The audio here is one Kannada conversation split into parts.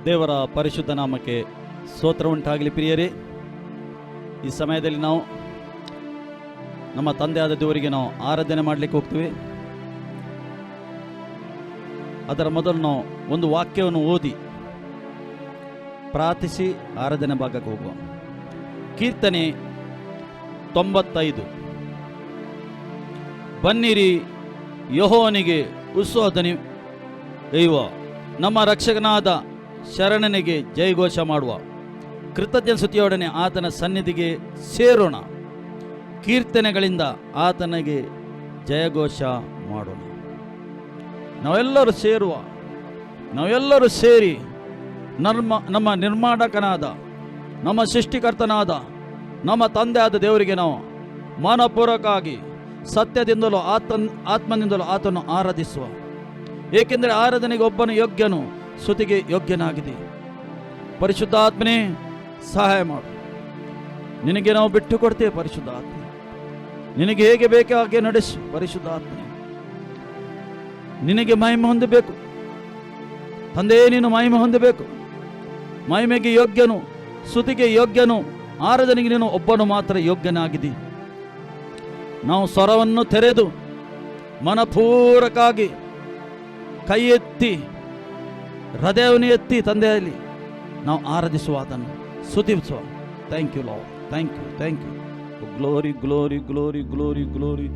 ದೇವರ ಪರಿಶುದ್ಧ ನಾಮಕ್ಕೆ ಸ್ತೋತ್ರ ಉಂಟಾಗಲಿ. ಪ್ರಿಯರೇ, ಈ ಸಮಯದಲ್ಲಿ ನಾವು ನಮ್ಮ ತಂದೆಯಾದ ದೇವರಿಗೆ ನಾವು ಆರಾಧನೆ ಮಾಡಲಿಕ್ಕೆ ಹೋಗ್ತೀವಿ. ಅದರ ಮೊದಲು ನಾವು ಒಂದು ವಾಕ್ಯವನ್ನು ಓದಿ ಪ್ರಾರ್ಥಿಸಿ ಆರಾಧನೆ ಭಾಗಕ್ಕೆ ಹೋಗುವ. ಕೀರ್ತನೆ 95. ಬನ್ನಿರಿ, ಯೆಹೋವನಿಗೆ ಉತ್ಸವಧ್ವನಿ ಗೈಯುವ, ನಮ್ಮ ರಕ್ಷಕನಾದ ಶರಣನಿಗೆ ಜಯಘೋಷ ಮಾಡುವ. ಕೃತಜ್ಞ ಸ್ತುತಿಯೊಡನೆ ಆತನ ಸನ್ನಿಧಿಗೆ ಸೇರೋಣ, ಕೀರ್ತನೆಗಳಿಂದ ಆತನಿಗೆ ಜಯಘೋಷ ಮಾಡೋಣ. ನಾವೆಲ್ಲರೂ ಸೇರಿ ನಮ್ಮ ನಿರ್ಮಾಣಕನಾದ, ನಮ್ಮ ಸೃಷ್ಟಿಕರ್ತನಾದ, ನಮ್ಮ ತಂದೆಯಾದ ದೇವರಿಗೆ ನಾವು ಮನಪೂರ್ವಕವಾಗಿ ಸತ್ಯದಿಂದಲೂ ಆತ್ಮನಿಂದಲೂ ಆತನು ಆರಾಧಿಸುವ. ಏಕೆಂದರೆ ಆರಾಧನೆಗೆ ಒಬ್ಬನು ಯೋಗ್ಯನು, ಸ್ತುತಿಗೆ ಯೋಗ್ಯನಾಗಿದೆ. ಪರಿಶುದ್ಧಾತ್ಮನೇ ಸಹಾಯ ಮಾಡು. ನಿನಗೆ ನಾವು ಬಿಟ್ಟು ಕೊಡ್ತೇವೆ. ಪರಿಶುದ್ಧಾತ್ಮ ನಿನಗೆ ಹೇಗೆ ಬೇಕೋ ಹಾಗೆ ನಡೆಸು. ಪರಿಶುದ್ಧಾತ್ಮನೇ ನಿನಗೆ ಮಹಿಮೆ ಹೊಂದಬೇಕು. ತಂದೆಯೇ, ನೀನು ಮಹಿಮೆ ಹೊಂದಬೇಕು. ಮಹಿಮೆಗೆ ಯೋಗ್ಯನು, ಸ್ತುತಿಗೆ ಯೋಗ್ಯನು, ಆರಾಧನೆಗೆ ನೀನು ಒಬ್ಬನು ಮಾತ್ರ ಯೋಗ್ಯನಾಗಿದ್ದಿ. ನಾವು ಸ್ವರವನ್ನು ತೆರೆದು ಮನಪೂರ್ವಕವಾಗಿ ಕೈ ಎತ್ತಿ ಹೃದಯವನ್ನು ಎತ್ತಿ ತಂದೆಯಲ್ಲಿ ನಾವು ಆರಾಧಿಸುವ, ಅದನ್ನು ಸ್ತುತಿಸುವ. Thank you Lord, thank you, thank you. Glory glory glory glory glory.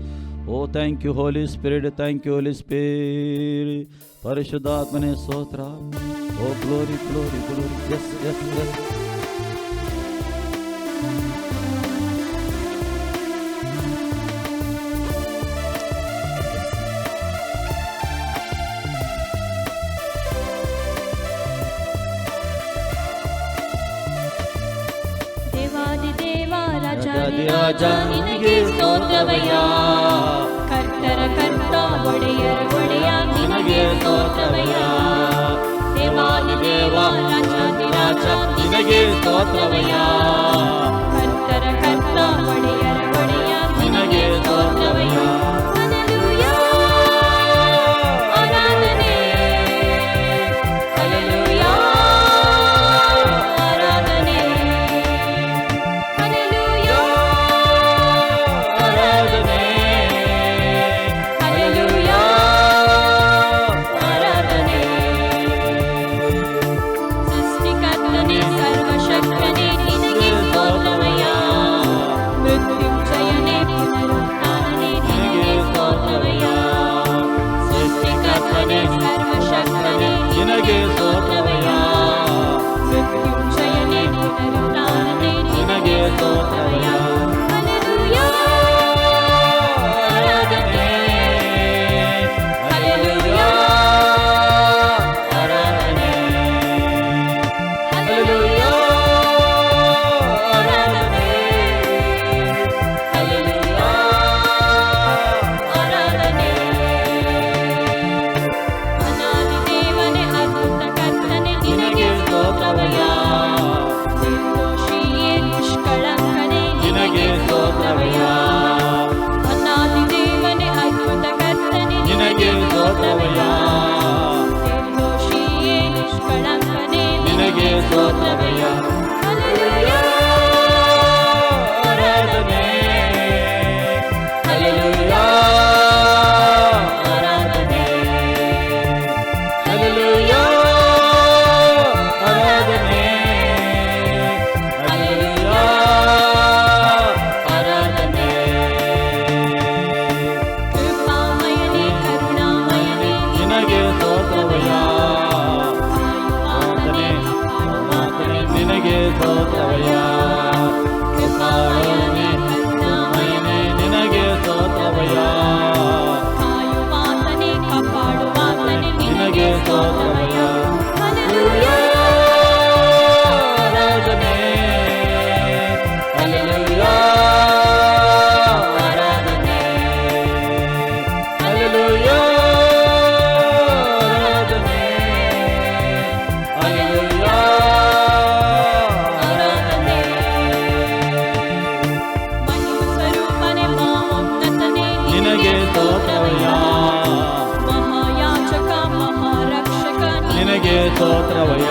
Oh thank you Holy Spirit, thank you Holy Spirit. ಪರಿಶುದ್ಧಾತ್ಮನೇ ಸ್ತೋತ್ರ. Oh glory glory glory. Yes yes yes. ರಾಜ ನಿನಗೆ ಸ್ತೋತ್ರವಯ್ಯ, ಕರ್ತರ ಕರ್ತ ಒಡೆಯರ ಒಡೆಯ ನಿನಗೆ ಸ್ತೋತ್ರವಯ್ಯ. ದೇವಾದಿ ದೇವ ರಾಜಾದಿ ರಾಜ ನಿನಗೆ ಸ್ತೋತ್ರವಯ್ಯ, ಕರ್ತರ ಕರ್ತ ಒಡೆಯರ ಒಡೆಯ ನಿನಗೆ ಸ್ತೋತ್ರವಯ್ಯ. ಹಲ್ಲೆಲೂಯಾ, ಆರಾಧನೆ. ಹಲ್ಲೆಲೂಯಾ, ಆರಾಧನೆ. ನಿನಗೆ ಸ್ತೋತ್ರವಯ್ಯ, ಮೃತ್ಯುಂಜಯನೇ ಪುನರುತ್ಥಾನನೇ ನಿನಗೆ ಸ್ತೋತ್ರವಯ್ಯ. ಹಲ್ಲೆಲೂಯಾ, ಆರಾಧನೆ. ಹಲ್ಲೆಲೂಯಾ, ಆರಾಧನೆ. ಹಲ್ಲೆಲೂಯಾ, ಆರಾಧನೆ. ಹಲ್ಲೆಲೂಯಾ, ಆರಾಧನೆ. ಅನಾದಿ ದೇವನೇ, ಅದ್ಭುತ ಕರ್ತನೇ ನಿನಗೆ ಸ್ತೋತ್ರವಯ್ಯ. ನಿರ್ದೋಷಿಯೇ, ನಿಷ್ಕಳಂಕನೇ ನಿನಗೆ ಸ್ತೋತ್ರವಯ್ಯ. ಅನಾದಿ ದೇವನೇ, ಅದ್ಭುತ ಕರ್ತನೇ ನಿನಗೆ ಸ್ತೋತ್ರವಯ್ಯ. ನಿರ್ದೋಷಿಯೇ, ನಿಷ್ಕಳಂಕನೇ ನಿನಗೆ ಸ್ತೋತ್ರವಯ್ಯ. ಹಲ್ಲೆಲೂಯಾ, ಆರಾಧನೆ. ಹಲ್ಲೆಲೂಯಾ, ಆರಾಧನೆ. ಹಲ್ಲೆಲೂಯಾ, ಆರಾಧನೆ. ಹಲ್ಲೆಲೂಯಾ, ಆರಾಧನೆ. ಕೃಪಾಮಯನೇ, ಕರುಣಾಮಯನೇ ನಿನಗೆ ಸ್ತೋತ್ರವಯ್ಯ, ಆರಾಧನೆ. ಆರಾಧನೆ ನಿನಗೆ ಸ್ತೋತ್ರವಯ್ಯ. ಕೃಪಾಮಯನೇ, ಕರುಣಾಮಯನೇ ನಿನಗೆ ಸ್ತೋತ್ರವಯ್ಯ. ಕಾಯುವಾತನೇ, ಕಾಪಾಡುವಾತನೇ ನಿನಗೆ ಸ್ತೋತ್ರವಯ್ಯ. ಹಲ್ಲೆಲೂಯಾ, ಆರಾಧನೆ. ಹಲ್ಲೆಲೂಯಾ, ಆರಾಧನೆ. ಹಲ್ಲೆಲೂಯಾ, ಆರಾಧನೆ. ಹಲ್ಲೆಲೂಯಾ, ಆರಾಧನೆ. ಮಹಿಮ ಸ್ವರೂಪನೇ, ಮಹೋನ್ನತನೇ ನಿನಗೆ ಸ್ತೋತ್ರವಯ್ಯ. ಮಹಾಯಾಜಕ, ಮಹಾರಕ್ಷಕ ನಿನಗೆ ಸ್ತೋತ್ರವಯ್ಯ.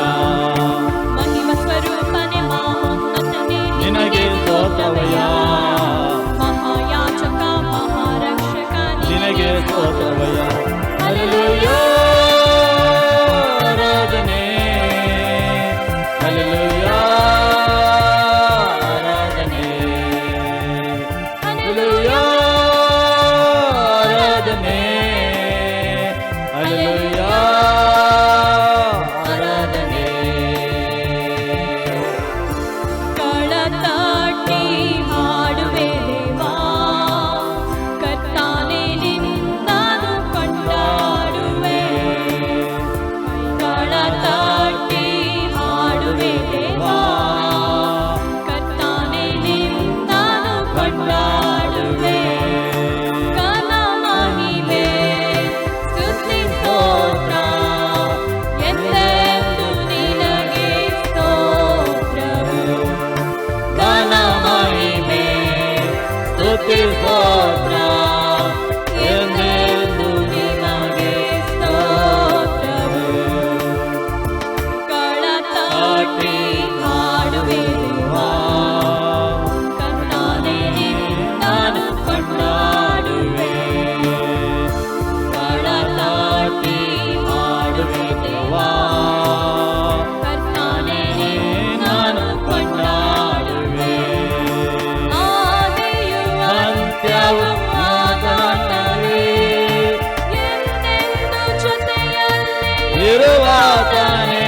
ಇರುವಾತನೇ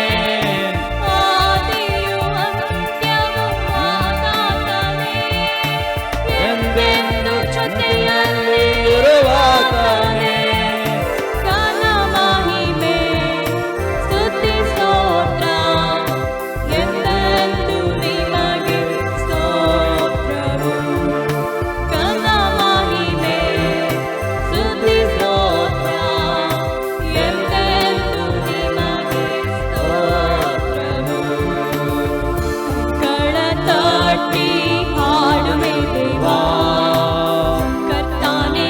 ಆದಿಯು ಅಂತ್ಯವೂ ಆದಾತನೇ ಎಂದೆಂದು ಜೊತೆಯಲ್ಲಿ ಇರುವಾತನೇ ಘನ ಮಹಿಮೆ ಸ್ತುತಿ ಸ್ತೋತ್ರ ಎಂದೆಂದು ನಿಮಗೆ ಸ್ತೋತ್ರವು ಘನ ಮಹಿಮೆ ಸ್ತುತಿ ಸ್ತೋತ್ರ ಎಂದೆಂದು ನಿಮಗೆ ಸ್ತೋತ್ರವು ಕಳ ತಟ್ಟಿ ಹಾಡುವೆ ದೇವಾ ಕರ್ತಾನೇ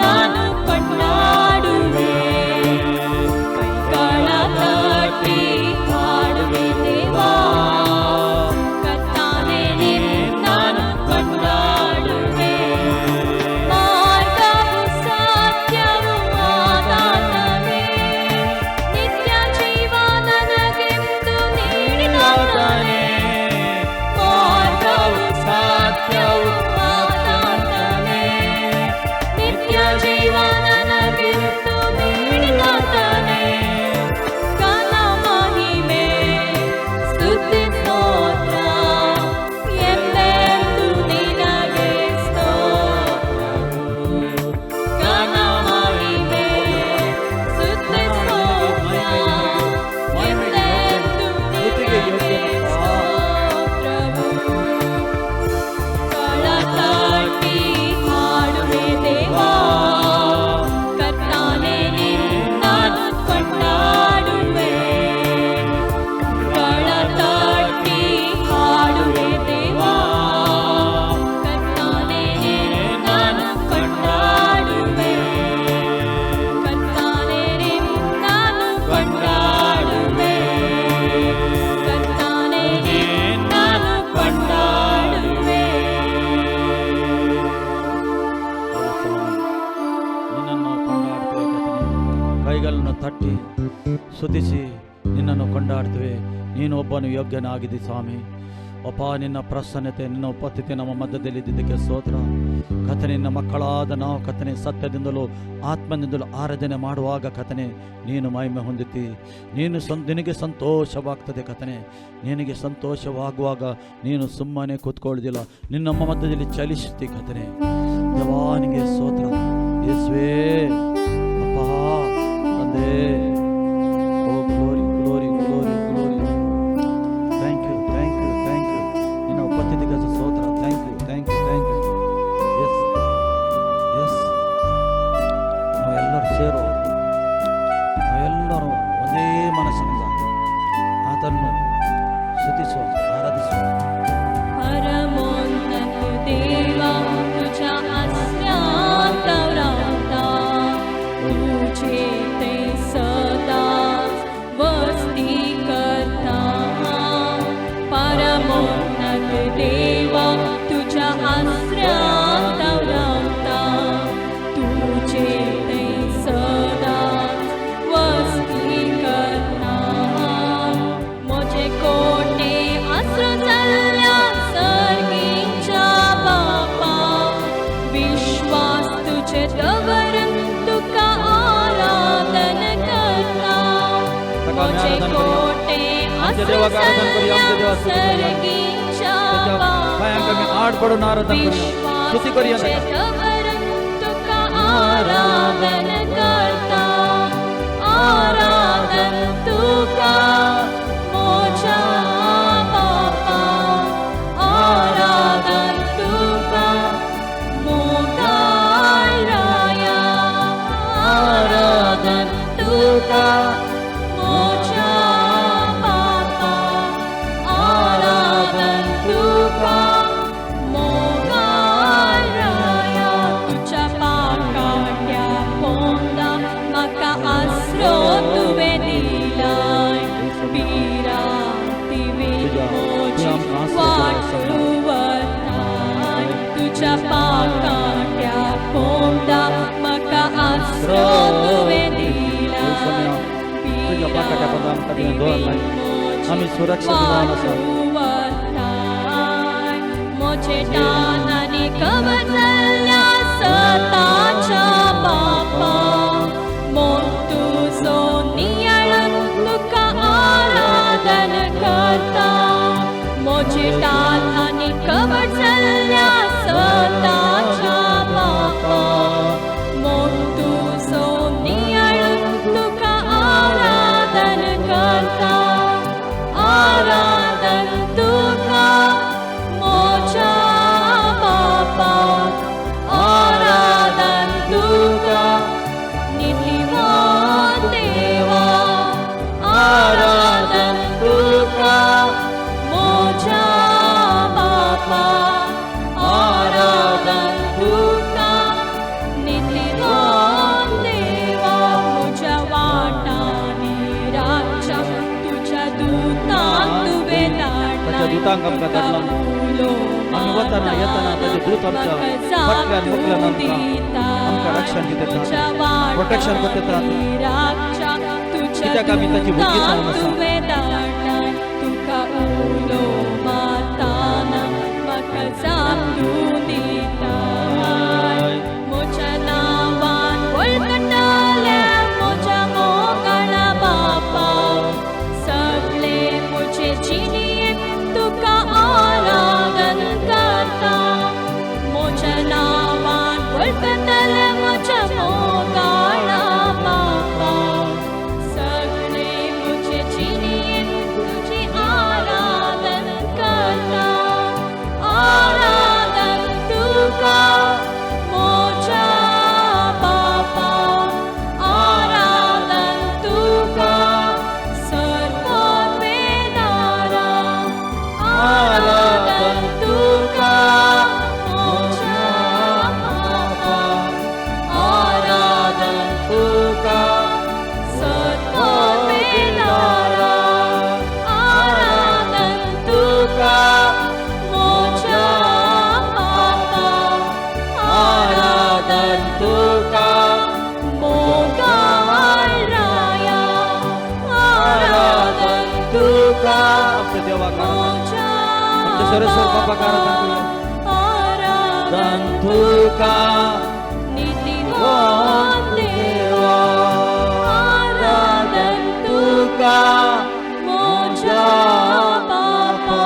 ನಾನು ಕೊಂಡಾಡುವೆ ಕೈಗಳ ತಟ್ಟಿ ಹಾಡುವೆ ದೇವಾ ಕರ್ತಾನೇ ನಾನು ಕೊಂಡಾಡುವೆ ಮಾರ್ಗವು ಸತ್ಯವು ಆದಾತನೇ ನಿತ್ಯ ಜೀವ ನನಗೆಂದು ನೀಡಿದಾತನೇ ಮಾರ್ಗವು ಸತ್ಯವು ಆದಾತನೇ ನಿತ್ಯ ಜೀವ ನನಗೆಂದು ನೀಡಿದಾತನೇ ಘನ ಮಹಿಮೆ ಸ್ತುತಿ ಸ್ತೋತ್ರ ಎಂದೆಂದು ನಿನಗೆ ಸ್ತೋತ್ರವು ಘನ ಮಹಿಮೆ ಸ್ತುತಿ ಸ್ತೋತ್ರ ಎಂದೆಂದು ನಿನಗೆ ಸ್ತೋತ್ರವು ಕಳ ತಟ್ಟಿ ಹಾಡುವೆ ದೇವಾ ಕರ್ತಾನೇ ನಾನು ಕೊಂಡಾಡುವೆ ಕಳ ತಟ್ಟಿ ಹಾಡುವೆ ದೇವಾ ಕರ್ತಾನೇ ನಾನು ಕೊಂಡಾಡುವೆ ಕರ್ತಾನೇ ನಾನು ಕೊಂಡಾಡುವೆ ಕರ್ತಾನೇ ನಾನು ಕೊಂಡಾಡುವೆ ನಿನ್ನನ್ನು ಕೊಂಡಾಡ್ತೇವೆ ಕರ್ತನೇ. ಕೈಗಳನ್ನು ತಟ್ಟಿ ಸ್ತುತಿಸಿ ನಿನ್ನನ್ನು ಕೊಂಡಾಡ್ತೇವೆ. ನೀನು ಒಬ್ಬನು ಯೋಗ್ಯನಾಗಿದ್ದಿ ಸ್ವಾಮಿ. ಅಪ್ಪ, ನಿನ್ನ ಪ್ರಸನ್ನತೆ, ನಿನ್ನ ಉಪಸ್ಥಿತಿ ನಮ್ಮ ಮಧ್ಯದಲ್ಲಿ ಇದ್ದಿದ್ದಕ್ಕೆ ಸ್ತೋತ್ರ. ಕಥನೆ, ನಿನ್ನ ಮಕ್ಕಳಾದ ನಾವು ಕಥನೆ ಸತ್ಯದಿಂದಲೂ ಆತ್ಮದಿಂದಲೂ ಆರಾಧನೆ ಮಾಡುವಾಗ ಕಥನೆ ನೀನು ಮಹಿಮೆ ಹೊಂದುತ್ತಿ. ನಿನಗೆ ಸಂತೋಷವಾಗ್ತದೆ ಕಥನೆ. ನಿನಗೆ ಸಂತೋಷವಾಗುವಾಗ ನೀನು ಸುಮ್ಮನೆ ಕೂತ್ಕೊಳ್ಳೋದಿಲ್ಲ, ನಿನ್ನ ನಮ್ಮ ಮಧ್ಯದಲ್ಲಿ ಚಲಿಸುತ್ತಿ ಕಥನೆ. ದೇವಾನಿಗೆ ಸ್ತೋತ್ರ. ಯೇಸುವೇ, ಅಪ್ಪ, ತಂದೆ, oh glory glory glory glory. Thank you thank you thank you. ನಿನ್ನ ಉಪಸ್ಥಿತಿಗೆ ಸ್ತೋತ್ರ. Thank you thank you thank you. Yes yes, ನಾವೆಲ್ಲರೂ ಸೇರುವ, ನಾವೆಲ್ಲರೂ ಒಂದೇ ಮನಸ್ಸಿನಿಂದ ಆತನ್ನು ಸ್ತುತಿಸುವ, ಆರಾಧಿಸುವ. परमोन्नत देवा तुझ्या अस्यात राहता तुझे ते सदा वस्ती करता परमोन्नत देवा तुझ्या आश्रयात राहता तुझे ते सदा वस्ती करता मोजे कोटे आश्रय चालल्या सर्गीच्या बापा विश्वास तुझे दवरून तुका आराधन करता मोजे कोटे आश्रय चालल्या सर्गीच्या आडपडून आराधन करूया, स्तुती करूया. दवरून तुका आराधन करता आराधन तुका मोजा बापा आराधन तुका मोगाय राया आराधन तुका मोजा बापा आराधन तुका मोगाय राया तुझ्या पाकाट्या पोंदा म्हाका आसरो तुवें दिलाय पिरा तिवी मोजी वाटुवताय तुझ्या पाकाट्या पोंदा म्हाका आसरो तुवें दिलाय पिरा तिवी आम्ही सुरक्षित राहणार आहोत. वाटुवताय मोजे दानाने कवचल्या सताच्या बापा मोतू सोनियाळ आराधन करता मोचिटात आणि कवचल्या स्वतःच्या बापा मोठू सोनियाळून तुका आराधन करता आराधन तुका मोच्या बापा आराधन तुका निधिवान देवा आराधन तुका मोच्या बापा आराधन तुका निधिवान देवा मोच्या वाटाने राजा तुझ्या दूतांक तुवे त्याच्या दूतांक आमकां धाडला. आमी वतना येतना ताजे दूत आमच्या फाटल्यान मुखल्यान आमकां रक्षण दितात, प्रोटेक्शन करतात. कित्याक आमी ताची भुरगीं जावन आसा. तुका उलो माताना म्हाका जापतूं दिताय मोच्या नांवान वळखतले मोच्या मोगाळा बापा सगळे मोचे जिणेंत तुका आराधन करता मोच्या नांवान वळखतले मोच्या मोगाळा बापा सगळे मोचे जिणेंत तुजी आराधन करता आराधन तुका मोच्या बापा आराधन तुका सर्ववेदारा आराधन तुका मोच्या बापा आराधन तुका सर्ववेदारा आराधन तुका मोच्या बापा आराधन तुका मोगाळराया आराधन तुका आमच्या देवाक मोच्या आमच्या सरस्वत बापाक आराधन करूया. आराधन तुका निधिवान देवा आराधन तुका मोच्या बापा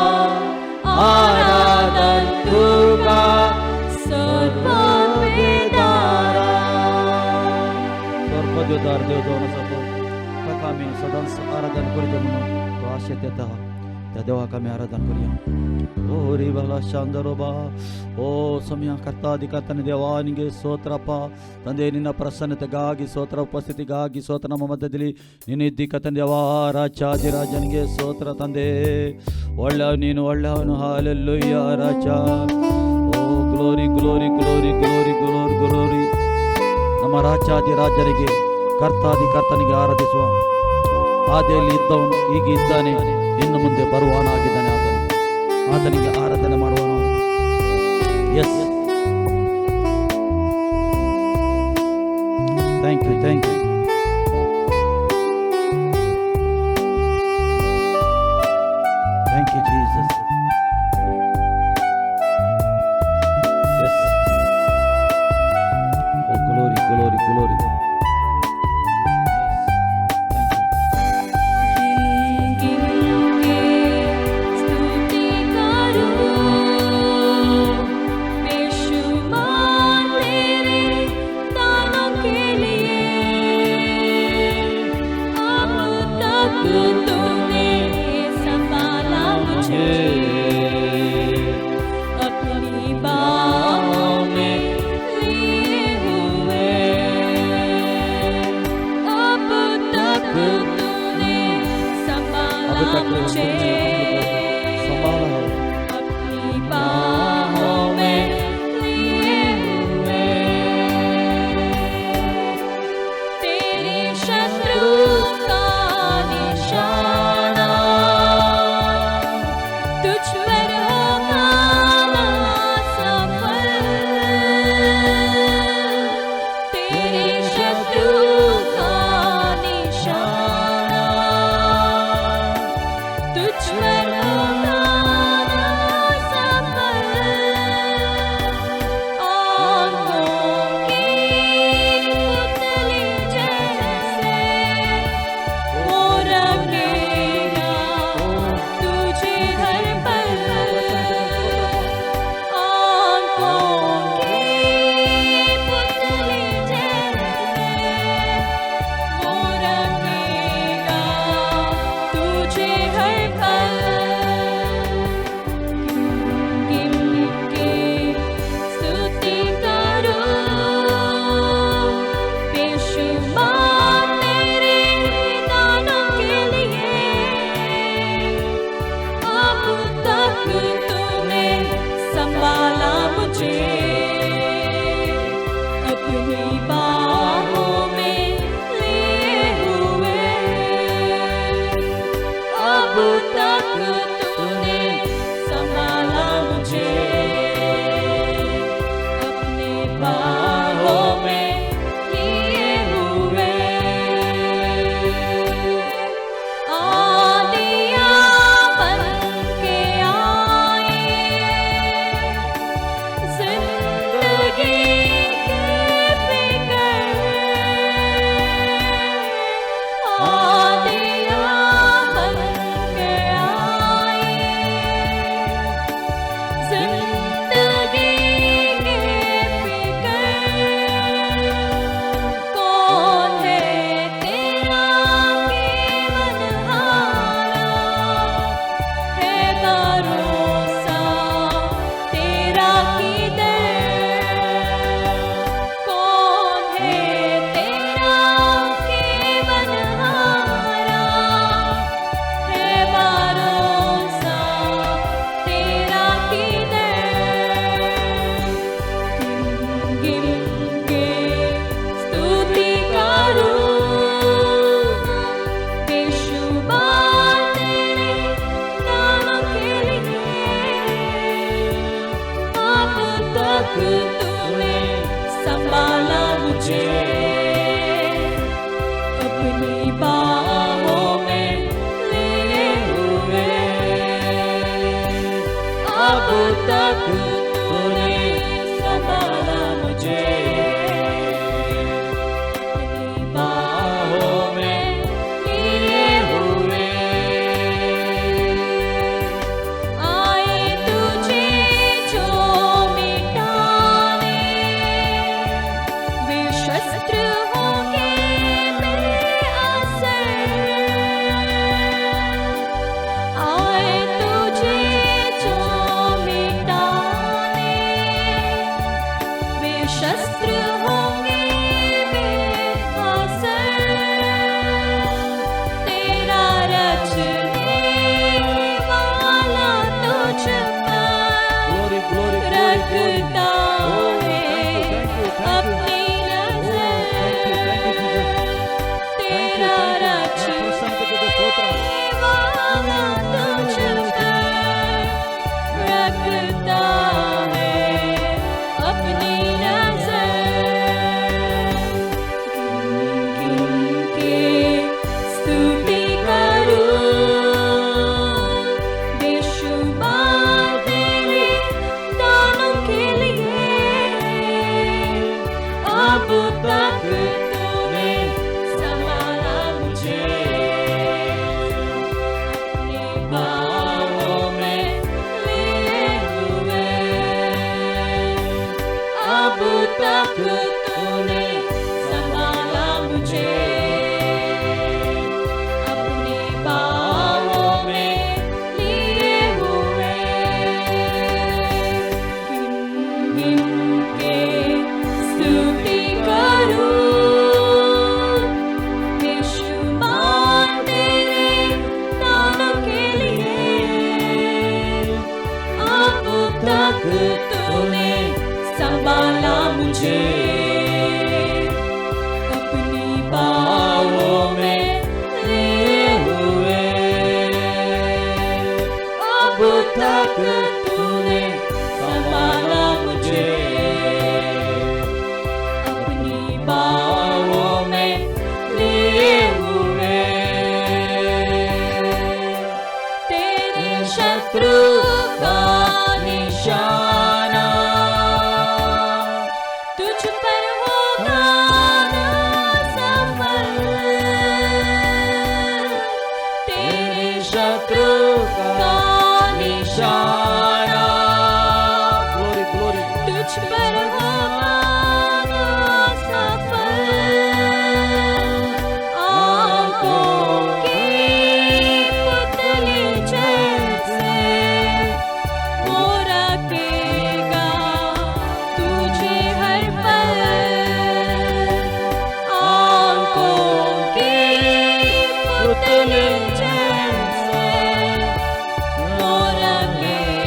आराधन तुका सर्ववेदारा सर्वदेवदार देव जावन आसा तो ताका आमी सदांच आराधन करचें म्हणून तो आशेत येता. त्या देवाक आमी आराधन करूया. ओ री ಬಲ ಶಾಂದರೋಬ ಓ ಸಮಯ ಕರ್ತಾಧಿಕರ್ತನ ದೇವ ನಿನಗೆ ಸ್ತೋತ್ರಪ್ಪ ತಂದೆ. ನಿನ್ನ ಪ್ರಸನ್ನತೆಗಾಗಿ ಸ್ತೋತ್ರ, ಉಪಸ್ಥಿತಿಗಾಗಿ ಸ್ತೋತ್ರ. ನಮ್ಮ ಮಧ್ಯದಲ್ಲಿ ನೀನು ಇದ್ದಿ ಕರ್ತನ ದೇವ, ರಾಜಾಧಿರಾಜನಿಗೆ ಸ್ತೋತ್ರ ತಂದೆ. ಒಳ್ಳೆಯವನು ನೀನು, ಒಳ್ಳೆಯವನು. ಹಾಲೆಲೂಯ ರಾಜ. ಓ glory glory glory glory glory glory. ನಮ್ಮ ರಾಜಾಧಿರಾಜನಿಗೆ ಕರ್ತಾಧಿಕರ್ತನಿಗೆ ಆರಾಧಿಸುವ. ಆದಿಯಲ್ಲಿ ಇದ್ದವನು ಈಗ ಇದ್ದಾನೆ, ಇನ್ನು ಮುಂದೆ ಬರುವವನಾಗಿದ್ದಾನೆ. ಆತನಿಗೆ ಆರಾಧನೆ ಮಾಡುವ ನಾವು. Yes, thank you, thank you. Thank you Jesus. Yes, oh glory glory glory. मुझे अपनी बाहों में लिए हुए। अब तक तूने संभाला मुझे अपनी बाहों में लिए हुए। आंधियाँ बन के आए जिंदगी के फिकर। आंधियाँ बन के आए जिंदगी के फिकर। कौन है तेरा कीमतहारा, है भरोसा तेरा किधर। कौन है तेरा कीमतहारा, है भरोसा तेरा किधर। गिन के स्तुति करूं बेशुमार तेरे नाम के लिए। अब तक तूने संभाला मुझे अपनी बाहों में लिए हुए। अब तक तूने संभाला मुझे अपनी बाहों में लिए हुए। आए तुझे जो मिटाने, वे शस्त्र होंगे बेअसर। आए तुझे जो मिटाने, वे शस्त्र होंगे बेअसर। तेरा रचने वाला तुझ पर रखता है अपनी नजर। तेरा रचने वाला तुझ पर रखता है अपनी नजर। गिन के स्तुति करूं बेशुमार तेरे दानों के लिए। अब तक तूने संभाला मुझे अपनी बाहों में लिए हुए। अब तक तूने संभाला मुझे अपनी बाहों में लिए हुए। गिन के स्तुति करूं बेशुमार तेरे दानों के लिए। अब तक तूने संभाला मुझे अपनी बाहों में लिए हुए। अब तक तूने संभाला मुझे अपनी बाहों में लिए हुए। तेरे शत्रु का निशाना तुझ पर होगा ना सफल। तेरे शत्रु का निशाना तुझ पर होगा ना सफल। आंखों की पुतली जैसे वो रखेगा तुझे हर पल। आंखों की पुतली जैसे वो रखेगा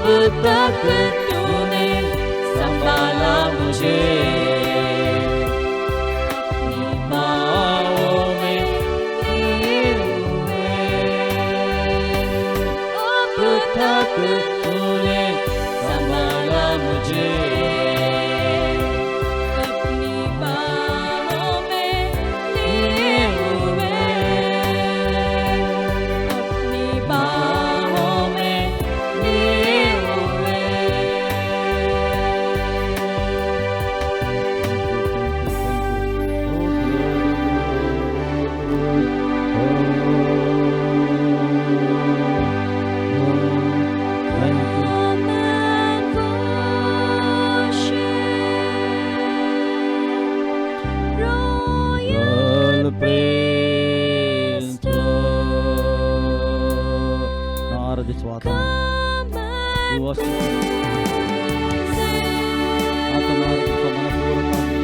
अब तक तूने संभाला मुझे, अपनी बाहों में लिए हुए। अब तक तूने संभाला मुझे, अपनी बाहों में लिए हुए, अपनी बाहों में लिए हुए। Come and worship, royal priesthood. ಆರಾಧಿಸುವಾತ Come and praise ಆತನ ಆರಾಧಿಸುವ ಮನಪೂರ್ವಕವಾಗಿ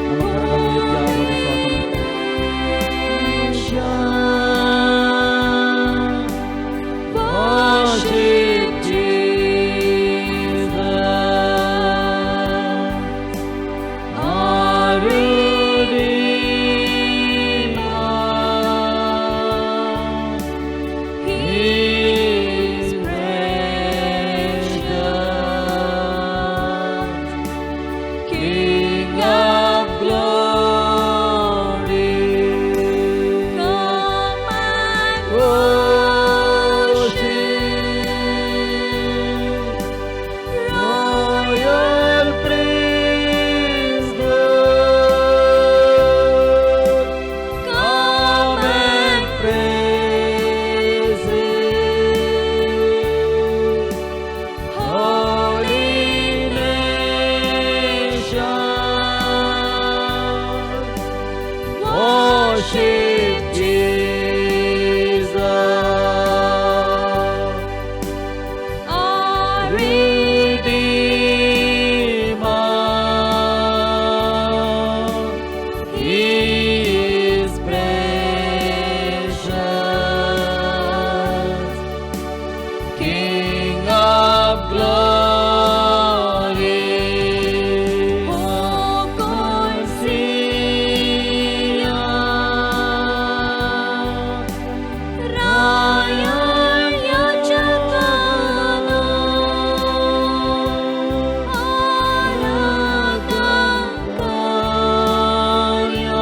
ನಮ್ಮ ಕರಗಳನ್ನು ಎತ್ತಿ ಆರಾಧಿಸುವಾತನು. Worship Jesus, our Redeemer. He is precious, King of glory. Come and worship, royal priesthood. Come and praise Him, holy nation. Worship Jesus, our Redeemer. He is precious, King of glory. Oh, God, Sion, Raya Yachakana, Aradakaya,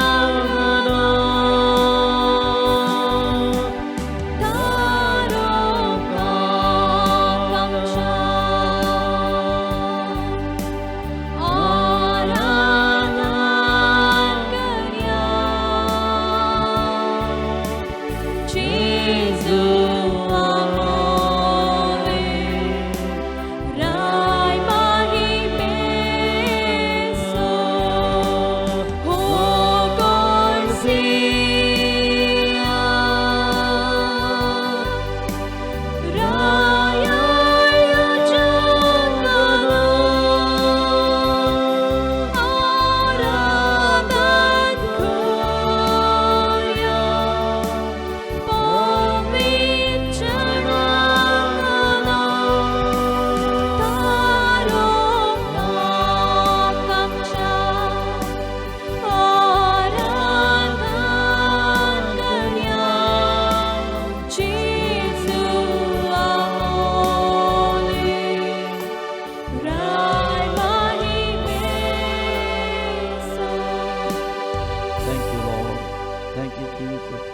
Povinjanagana, Tarokakamsha, Aradakaya, Jesus holy, Rai Mahimeso, Oh God, Sion, Raya Yachakana, Aradakaya, Povinjanagana, Tarokakamsha, Aradakaya, Jesus holy, Rai Mahimeso. Thank you Lord, thank you Jesus.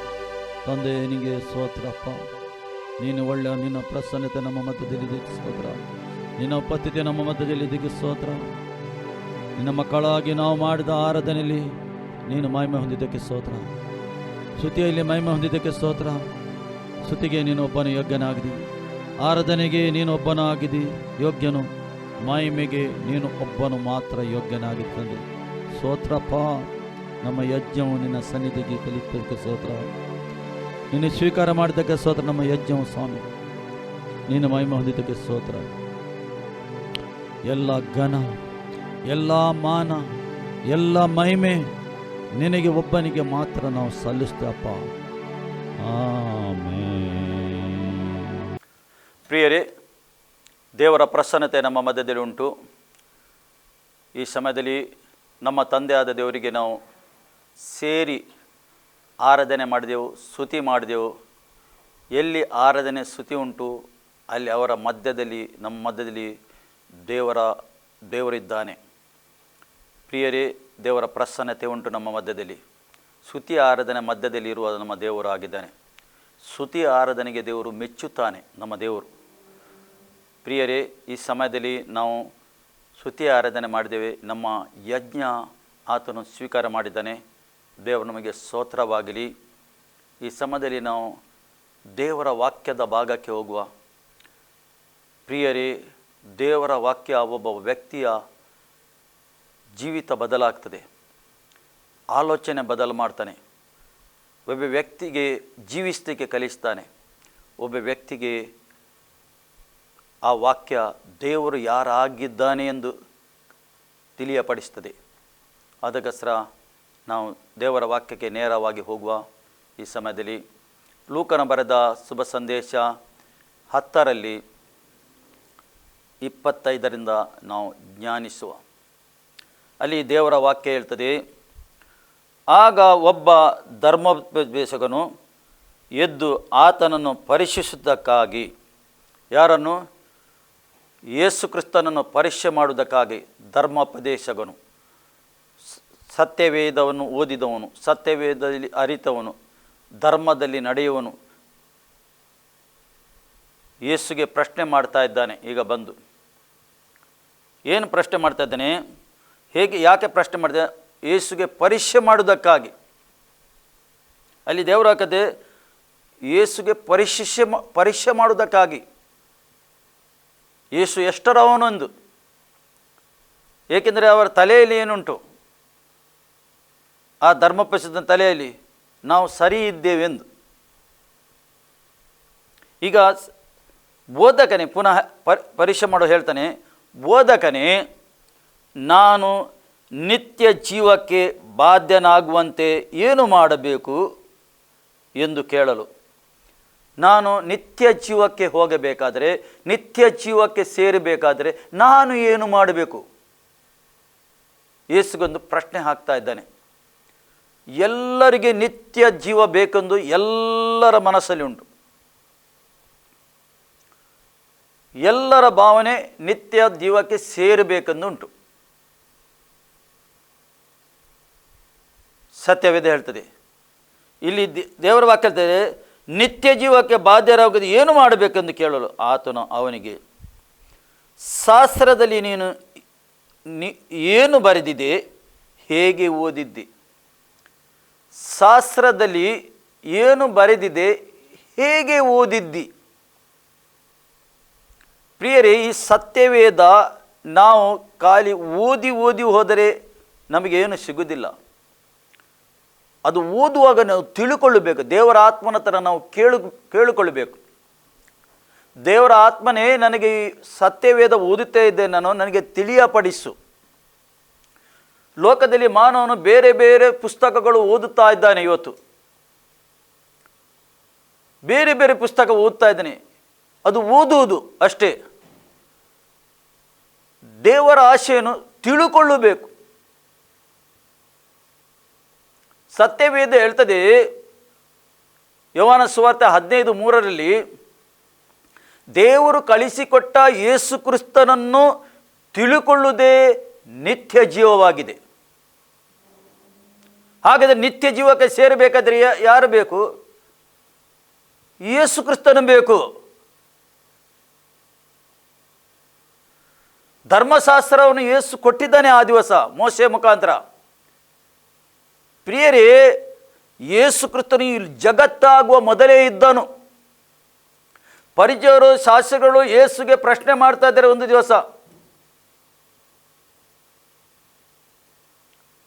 ತಂದೆ ನಿನಗೆ ಸ್ತೋತ್ರಪ್ಪ. ನೀನು ಒಳ್ಳೆಯ, ನಿನ್ನ ಪ್ರಸನ್ನತೆ ನಮ್ಮ ಮಧ್ಯದಲ್ಲಿ ಇದಕ್ಕೆ ಸ್ತೋತ್ರ, ನಿನ್ನ ಉಪಸ್ಥಿತಿ ನಮ್ಮ ಮಧ್ಯದಲ್ಲಿ ಇದಕ್ಕೆ ಸ್ತೋತ್ರ. ನಿನ್ನ ಮಕ್ಕಳಾಗಿ ನಾವು ಮಾಡಿದ ಆರಾಧನೆಯಲ್ಲಿ ನೀನು ಮಹಿಮೆ ಹೊಂದಿದ್ದಕ್ಕೆ ಸ್ತೋತ್ರ, ಸ್ತುತಿಯಲ್ಲಿ ಮಹಿಮೆ ಹೊಂದಿದ್ದಕ್ಕೆ ಸ್ತೋತ್ರ. ಸ್ತುತಿಗೆ ನೀನು ಒಬ್ಬನು ಯೋಗ್ಯನಾಗಿದ್ದಿ, ಆರಾಧನೆಗೆ ನೀನು ಒಬ್ಬನಾಗಿದ್ದಿ ಯೋಗ್ಯನು, ಮಹಿಮೆಗೆ ನೀನು ಒಬ್ಬನು ಮಾತ್ರ ಯೋಗ್ಯನಾಗಿದ್ದಂತೆ ಸ್ತೋತ್ರಪ್ಪ. ನಮ್ಮ ಯಜ್ಞವು ನಿನ್ನ ಸನ್ನಿಧಿಗೆ ತಲುಪೋದಕ್ಕೆ ಸ್ತೋತ್ರ, ನೀನು ಸ್ವೀಕಾರ ಮಾಡಿದ್ದಕ್ಕೆ ಸ್ತೋತ್ರ. ನಮ್ಮ ಯಜ್ಞವು ಸ್ವಾಮಿ ನೀನು ಮಹಿಮೆ ಹೊಂದಿದ್ದಕ್ಕೆ ಸ್ತೋತ್ರ. ಎಲ್ಲ ಘನ, ಎಲ್ಲ ಮಾನ, ಎಲ್ಲ ಮಹಿಮೆ ನಿನಗೆ ಒಬ್ಬನಿಗೆ ಮಾತ್ರ ನಾವು ಸಲ್ಲಿಸ್ತೇವಪ್ಪ. ಆಮೆನ್. ಪ್ರಿಯರೇ, ದೇವರ ಪ್ರಸನ್ನತೆ ನಮ್ಮ ಮಧ್ಯದಲ್ಲಿ ಉಂಟು. ಈ ಸಮಯದಲ್ಲಿ ನಮ್ಮ ತಂದೆಯಾದ ದೇವರಿಗೆ ನಾವು ಸೇರಿ ಆರಾಧನೆ ಮಾಡಿದೆವು, ಸ್ತುತಿ ಮಾಡಿದೆವು. ಎಲ್ಲಿ ಸ್ತುತಿ ಉಂಟು ಅಲ್ಲಿ ಅವರ ಮಧ್ಯದಲ್ಲಿ, ನಮ್ಮ ಮಧ್ಯದಲ್ಲಿ ದೇವರಿದ್ದಾನೆ. ಪ್ರಿಯರೇ, ದೇವರ ಪ್ರಸನ್ನತೆ ಉಂಟು ನಮ್ಮ ಮಧ್ಯದಲ್ಲಿ. ಸ್ತುತಿ ಆರಾಧನೆ ಮಧ್ಯದಲ್ಲಿ ಇರುವ ನಮ್ಮ ದೇವರು ಆಗಿದ್ದಾನೆ. ಸ್ತುತಿ ಆರಾಧನೆಗೆ ದೇವರು ಮೆಚ್ಚುತ್ತಾನೆ, ನಮ್ಮ ದೇವರು. ಪ್ರಿಯರೇ, ಈ ಸಮಯದಲ್ಲಿ ನಾವು ಸ್ತುತಿ ಆರಾಧನೆ ಮಾಡಿದ್ದೇವೆ. ನಮ್ಮ ಯಜ್ಞ ಆತನು ಸ್ವೀಕಾರ ಮಾಡಿದ್ದಾನೆ. ದೇವರು ನಮಗೆ ಸ್ತೋತ್ರವಾಗಲಿ. ಈ ಸಮಯದಲ್ಲಿ ನಾವು ದೇವರ ವಾಕ್ಯದ ಭಾಗಕ್ಕೆ ಹೋಗುವ. ಪ್ರಿಯರೇ, ದೇವರ ವಾಕ್ಯ ಒಬ್ಬ ವ್ಯಕ್ತಿಯ ಜೀವಿತ ಬದಲಾಗ್ತದೆ, ಆಲೋಚನೆ ಬದಲು ಮಾಡ್ತಾನೆ. ಒಬ್ಬ ವ್ಯಕ್ತಿಗೆ ಜೀವಿಸಲಿಕ್ಕೆ ಕಲಿಸ್ತಾನೆ. ಒಬ್ಬ ವ್ಯಕ್ತಿಗೆ ಆ ವಾಕ್ಯ ದೇವರು ಯಾರಾಗಿದ್ದಾನೆ ಎಂದು ತಿಳಿಯಪಡಿಸ್ತದೆ. ಅದಕ್ಕೋಸ್ಕರ ನಾವು ದೇವರ ವಾಕ್ಯಕ್ಕೆ ನೇರವಾಗಿ ಹೋಗುವ. ಈ ಸಮಯದಲ್ಲಿ ಲೂಕನ ಬರೆದ ಶುಭ ಸಂದೇಶ 10 25 ನಾವು ಜ್ಞಾನಿಸುವ. ಅಲ್ಲಿ ದೇವರ ವಾಕ್ಯ ಹೇಳ್ತದೆ, ಆಗ ಒಬ್ಬ ಧರ್ಮೋಪದೇಶಕನು ಎದ್ದು ಆತನನ್ನು ಪರೀಕ್ಷಿಸುವುದಕ್ಕಾಗಿ, ಯಾರನ್ನು? ಯೇಸು ಕ್ರಿಸ್ತನನ್ನು ಪರೀಕ್ಷೆ ಮಾಡುವುದಕ್ಕಾಗಿ ಧರ್ಮೋಪದೇಶಕನು, ಸತ್ಯವೇದವನ್ನು ಓದಿದವನು, ಸತ್ಯವೇದದಲ್ಲಿ ಅರಿತವನು, ಧರ್ಮದಲ್ಲಿ ನಡೆಯುವನು ಯೇಸುಗೆ ಪ್ರಶ್ನೆ ಮಾಡ್ತಾ ಇದ್ದಾನೆ. ಈಗ ಬಂದು ಏನು ಪ್ರಶ್ನೆ ಮಾಡ್ತಾ ಇದ್ದಾನೆ? ಯಾಕೆ ಪ್ರಶ್ನೆ ಮಾಡಿದೆ? ಯೇಸುಗೆ ಪರೀಕ್ಷೆ ಮಾಡುವುದಕ್ಕಾಗಿ. ಅಲ್ಲಿ ದೇವರ ಕತೆ ಯೇಸುಗೆ ಪರೀಕ್ಷೆ ಮಾಡುವುದಕ್ಕಾಗಿ. ಯೇಸು ಎಷ್ಟರವನೊಂದು, ಏಕೆಂದರೆ ಅವರ ತಲೆಯಲ್ಲಿ ಏನುಂಟು? ಆ ಧರ್ಮೋಪದೇಶಕನ ತಲೆಯಲ್ಲಿ ನಾವು ಸರಿ ಇದ್ದೇವೆಂದು. ಈಗ ಬೋಧಕನೇ ಪುನಃ ಪರೀಕ್ಷೆ ಮಾಡೋ ಹೇಳ್ತಾನೆ, ಬೋಧಕನೇ, ನಾನು ನಿತ್ಯ ಜೀವಕ್ಕೆ ಬಾಧ್ಯನಾಗುವಂತೆ ಏನು ಮಾಡಬೇಕು ಎಂದು ಕೇಳಲು. ನಾನು ನಿತ್ಯ ಜೀವಕ್ಕೆ ಹೋಗಬೇಕಾದರೆ, ನಿತ್ಯ ಜೀವಕ್ಕೆ ಸೇರಬೇಕಾದರೆ ನಾನು ಏನು ಮಾಡಬೇಕು? ಯೇಸುಗೊಂದು ಪ್ರಶ್ನೆ ಹಾಕ್ತಾ ಇದ್ದಾನೆ. ಎಲ್ಲರಿಗೆ ನಿತ್ಯ ಜೀವ ಬೇಕೆಂದು ಎಲ್ಲರ ಮನಸ್ಸಲ್ಲಿ ಉಂಟು. ಎಲ್ಲರ ಭಾವನೆ ನಿತ್ಯ ಜೀವಕ್ಕೆ ಸೇರಬೇಕೆಂದು ಉಂಟು. ಸತ್ಯವೇದ ಹೇಳ್ತದೆ. ಇಲ್ಲಿ ದೇವರ ವಾಕ್ಯ ಹೇಳ್ತದೆ, ನಿತ್ಯ ಜೀವಕ್ಕೆ ಬಾಧ್ಯರಾಗುವುದು ಏನು ಮಾಡಬೇಕೆಂದು ಕೇಳಲು ಆತನು ಅವನಿಗೆ, ಶಾಸ್ತ್ರದಲ್ಲಿ ನೀನು ಏನು ಬರೆದಿದೆ, ಹೇಗೆ ಓದಿದ್ದಿ? ಶಾಸ್ತ್ರದಲ್ಲಿ ಏನು ಬರೆದಿದೆ, ಹೇಗೆ ಓದಿದ್ದಿ? ಪ್ರಿಯರೇ, ಈ ಸತ್ಯವೇದ ನಾವು ಖಾಲಿ ಓದಿ ಹೋದರೆ ನಮಗೇನು ಸಿಗುವುದಿಲ್ಲ. ಅದು ಓದುವಾಗ ನಾವು ತಿಳುಕೊಳ್ಳಬೇಕು. ದೇವರ ಆತ್ಮನ ಥರ ನಾವು ಕೇಳಿಕೊಳ್ಳಬೇಕು. ದೇವರ ಆತ್ಮನೇ, ನನಗೆ ಈ ಸತ್ಯವೇದ ಓದುತ್ತಾ ಇದ್ದೆ ನಾನು, ನನಗೆ ತಿಳಿಯಪಡಿಸು. ಲೋಕದಲ್ಲಿ ಮಾನವನು ಬೇರೆ ಬೇರೆ ಪುಸ್ತಕಗಳು ಓದುತ್ತಾ ಇದ್ದಾನೆ. ಇವತ್ತು ಬೇರೆ ಬೇರೆ ಪುಸ್ತಕ ಓದ್ತಾ ಇದ್ದಾನೆ. ಅದು ಓದುವುದು ಅಷ್ಟೇ. ದೇವರ ಆಶೆಯನ್ನು ತಿಳುಕೊಳ್ಳಬೇಕು. ಸತ್ಯವೇದ ಹೇಳ್ತದೆ, ಯೋಹಾನ ಸುವಾರ್ತೆ 15:3 ದೇವರು ಕಳಿಸಿಕೊಟ್ಟ ಯೇಸು ಕ್ರಿಸ್ತನನ್ನು ತಿಳುಕೊಳ್ಳುವುದೇ ನಿತ್ಯ ಜೀವವಾಗಿದೆ. ಹಾಗಾದರೆ ನಿತ್ಯ ಜೀವಕ್ಕೆ ಸೇರಬೇಕಾದ್ರೆ ಯಾರು ಬೇಕು? ಯೇಸು ಕ್ರಿಸ್ತನು ಬೇಕು. ಧರ್ಮಶಾಸ್ತ್ರವನ್ನು ಯೇಸು ಕೊಟ್ಟಿದ್ದಾನೆ ಆ ದಿವಸ ಮೋಶೆ ಮುಖಾಂತರ. ಪ್ರಿಯರೇ, ಯೇಸು ಕ್ರಿಸ್ತನು ಈ ಜಗತ್ತಾಗುವ ಮೊದಲೇ ಇದ್ದನು. ಪರಿಚಯರು, ಶಾಸ್ತ್ರಿಗಳು ಯೇಸುಗೆ ಪ್ರಶ್ನೆ ಮಾಡ್ತಾ ಇದ್ದಾರೆ ಒಂದು ದಿವಸ,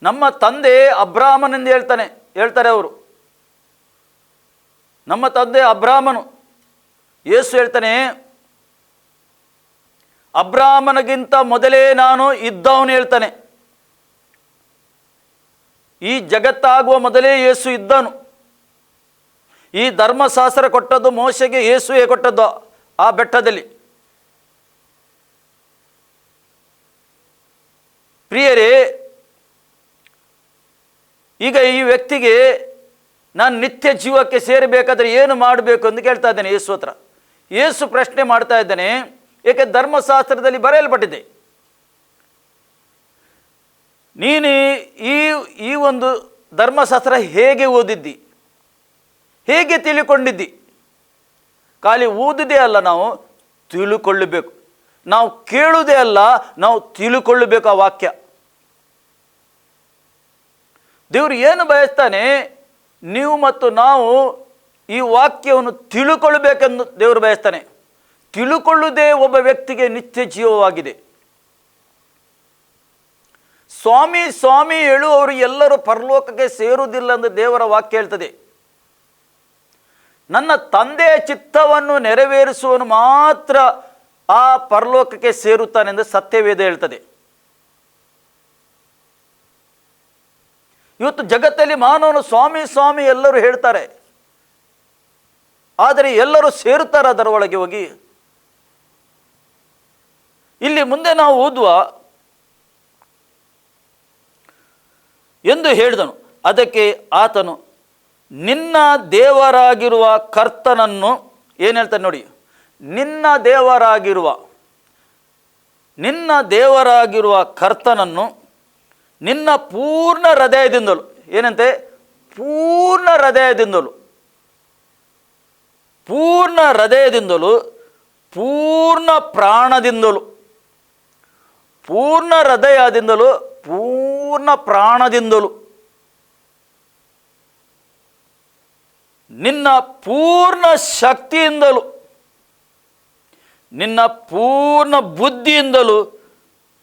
ನಮ್ಮ ತಂದೆ ಅಬ್ರಾಹ್ಮನೆಂದು ಹೇಳ್ತಾರೆ ಅವರು. ನಮ್ಮ ತಂದೆ ಅಬ್ರಾಹ್ಮನು. ಯೇಸು ಹೇಳ್ತಾನೆ, ಅಬ್ರಾಹ್ಮನಿಗಿಂತ ಮೊದಲೇ ನಾನು ಇದ್ದವನು ಹೇಳ್ತಾನೆ. ಈ ಜಗತ್ತಾಗುವ ಮೊದಲೇ ಯೇಸು ಇದ್ದನು. ಈ ಧರ್ಮಶಾಸ್ತ್ರ ಕೊಟ್ಟದ್ದು ಮೋಶೆಗೆ, ಯೇಸುವೆ ಕೊಟ್ಟದ್ದು ಆ ಬೆಟ್ಟದಲ್ಲಿ. ಪ್ರಿಯರೇ, ಈಗ ಈ ವ್ಯಕ್ತಿಗೆ ನಾನು ನಿತ್ಯ ಜೀವಕ್ಕೆ ಸೇರಬೇಕಾದ್ರೆ ಏನು ಮಾಡಬೇಕು ಎಂದು ಕೇಳ್ತಾ ಇದ್ದೇನೆ ಯೇಸು ಹತ್ರ. ಯೇಸು ಪ್ರಶ್ನೆ ಮಾಡ್ತಾ ಇದ್ದಾನೆ, ಏಕೆ ಧರ್ಮಶಾಸ್ತ್ರದಲ್ಲಿ ಬರೆಯಲ್ಪಟ್ಟಿದೆ. ನೀನು ಈ ಒಂದು ಧರ್ಮಶಾಸ್ತ್ರ ಹೇಗೆ ಓದಿದ್ದಿ, ಹೇಗೆ ತಿಳ್ಕೊಂಡಿದ್ದಿ? ಖಾಲಿ ಓದುವುದೇ ಅಲ್ಲ, ನಾವು ತಿಳ್ಕೊಳ್ಳಬೇಕು. ನಾವು ಕೇಳುವುದೇ ಅಲ್ಲ, ನಾವು ತಿಳ್ಕೊಳ್ಳಬೇಕು ಆ ವಾಕ್ಯ. ದೇವರು ಏನು ಬಯಸ್ತಾನೆ, ನೀವು ಮತ್ತು ನಾವು ಈ ವಾಕ್ಯವನ್ನು ತಿಳ್ಕೊಳ್ಬೇಕೆಂದು ದೇವರು ಬಯಸ್ತಾನೆ. ತಿಳ್ಕೊಳ್ಳುವುದೇ ಒಬ್ಬ ವ್ಯಕ್ತಿಗೆ ನಿತ್ಯ ಜೀವವಾಗಿದೆ. ಸ್ವಾಮಿ ಸ್ವಾಮಿ ಹೇಳುವವರು ಎಲ್ಲರೂ ಪರಲೋಕಕ್ಕೆ ಸೇರುವುದಿಲ್ಲ ಎಂದು ದೇವರ ವಾಕ್ಯ ಹೇಳ್ತದೆ. ನನ್ನ ತಂದೆಯ ಚಿತ್ತವನ್ನು ನೆರವೇರಿಸುವನು ಮಾತ್ರ ಆ ಪರಲೋಕಕ್ಕೆ ಸೇರುತ್ತಾನೆಂದು ಸತ್ಯವೇದ ಹೇಳ್ತದೆ. ಇವತ್ತು ಜಗತ್ತಲ್ಲಿ ಮಾನವನು ಸ್ವಾಮಿ ಸ್ವಾಮಿ ಎಲ್ಲರೂ ಹೇಳ್ತಾರೆ, ಆದರೆ ಎಲ್ಲರೂ ಸೇರುತ್ತಾರೆ ಅದರ ಒಳಗೆ ಹೋಗಿ? ಇಲ್ಲಿ ಮುಂದೆ ನಾವು ಓದುವ ಎಂದು ಹೇಳಿದನು. ಅದಕ್ಕೆ ಆತನು, ನಿನ್ನ ದೇವರಾಗಿರುವ ಕರ್ತನನ್ನು, ಏನು ಹೇಳ್ತಾನೆ ನೋಡಿ, ನಿನ್ನ ದೇವರಾಗಿರುವ ಕರ್ತನನ್ನು ನಿನ್ನ ಪೂರ್ಣ ಹೃದಯದಿಂದಲೂ, ಏನಂತೆ, ಪೂರ್ಣ ಹೃದಯದಿಂದಲೂ, ಪೂರ್ಣ ಪ್ರಾಣದಿಂದಲೂ, ಪೂರ್ಣ ಹೃದಯದಿಂದಲೂ, ಪೂರ್ಣ ಪ್ರಾಣದಿಂದಲೂ, ನಿನ್ನ ಪೂರ್ಣ ಶಕ್ತಿಯಿಂದಲೂ, ನಿನ್ನ ಪೂರ್ಣ ಬುದ್ಧಿಯಿಂದಲೂ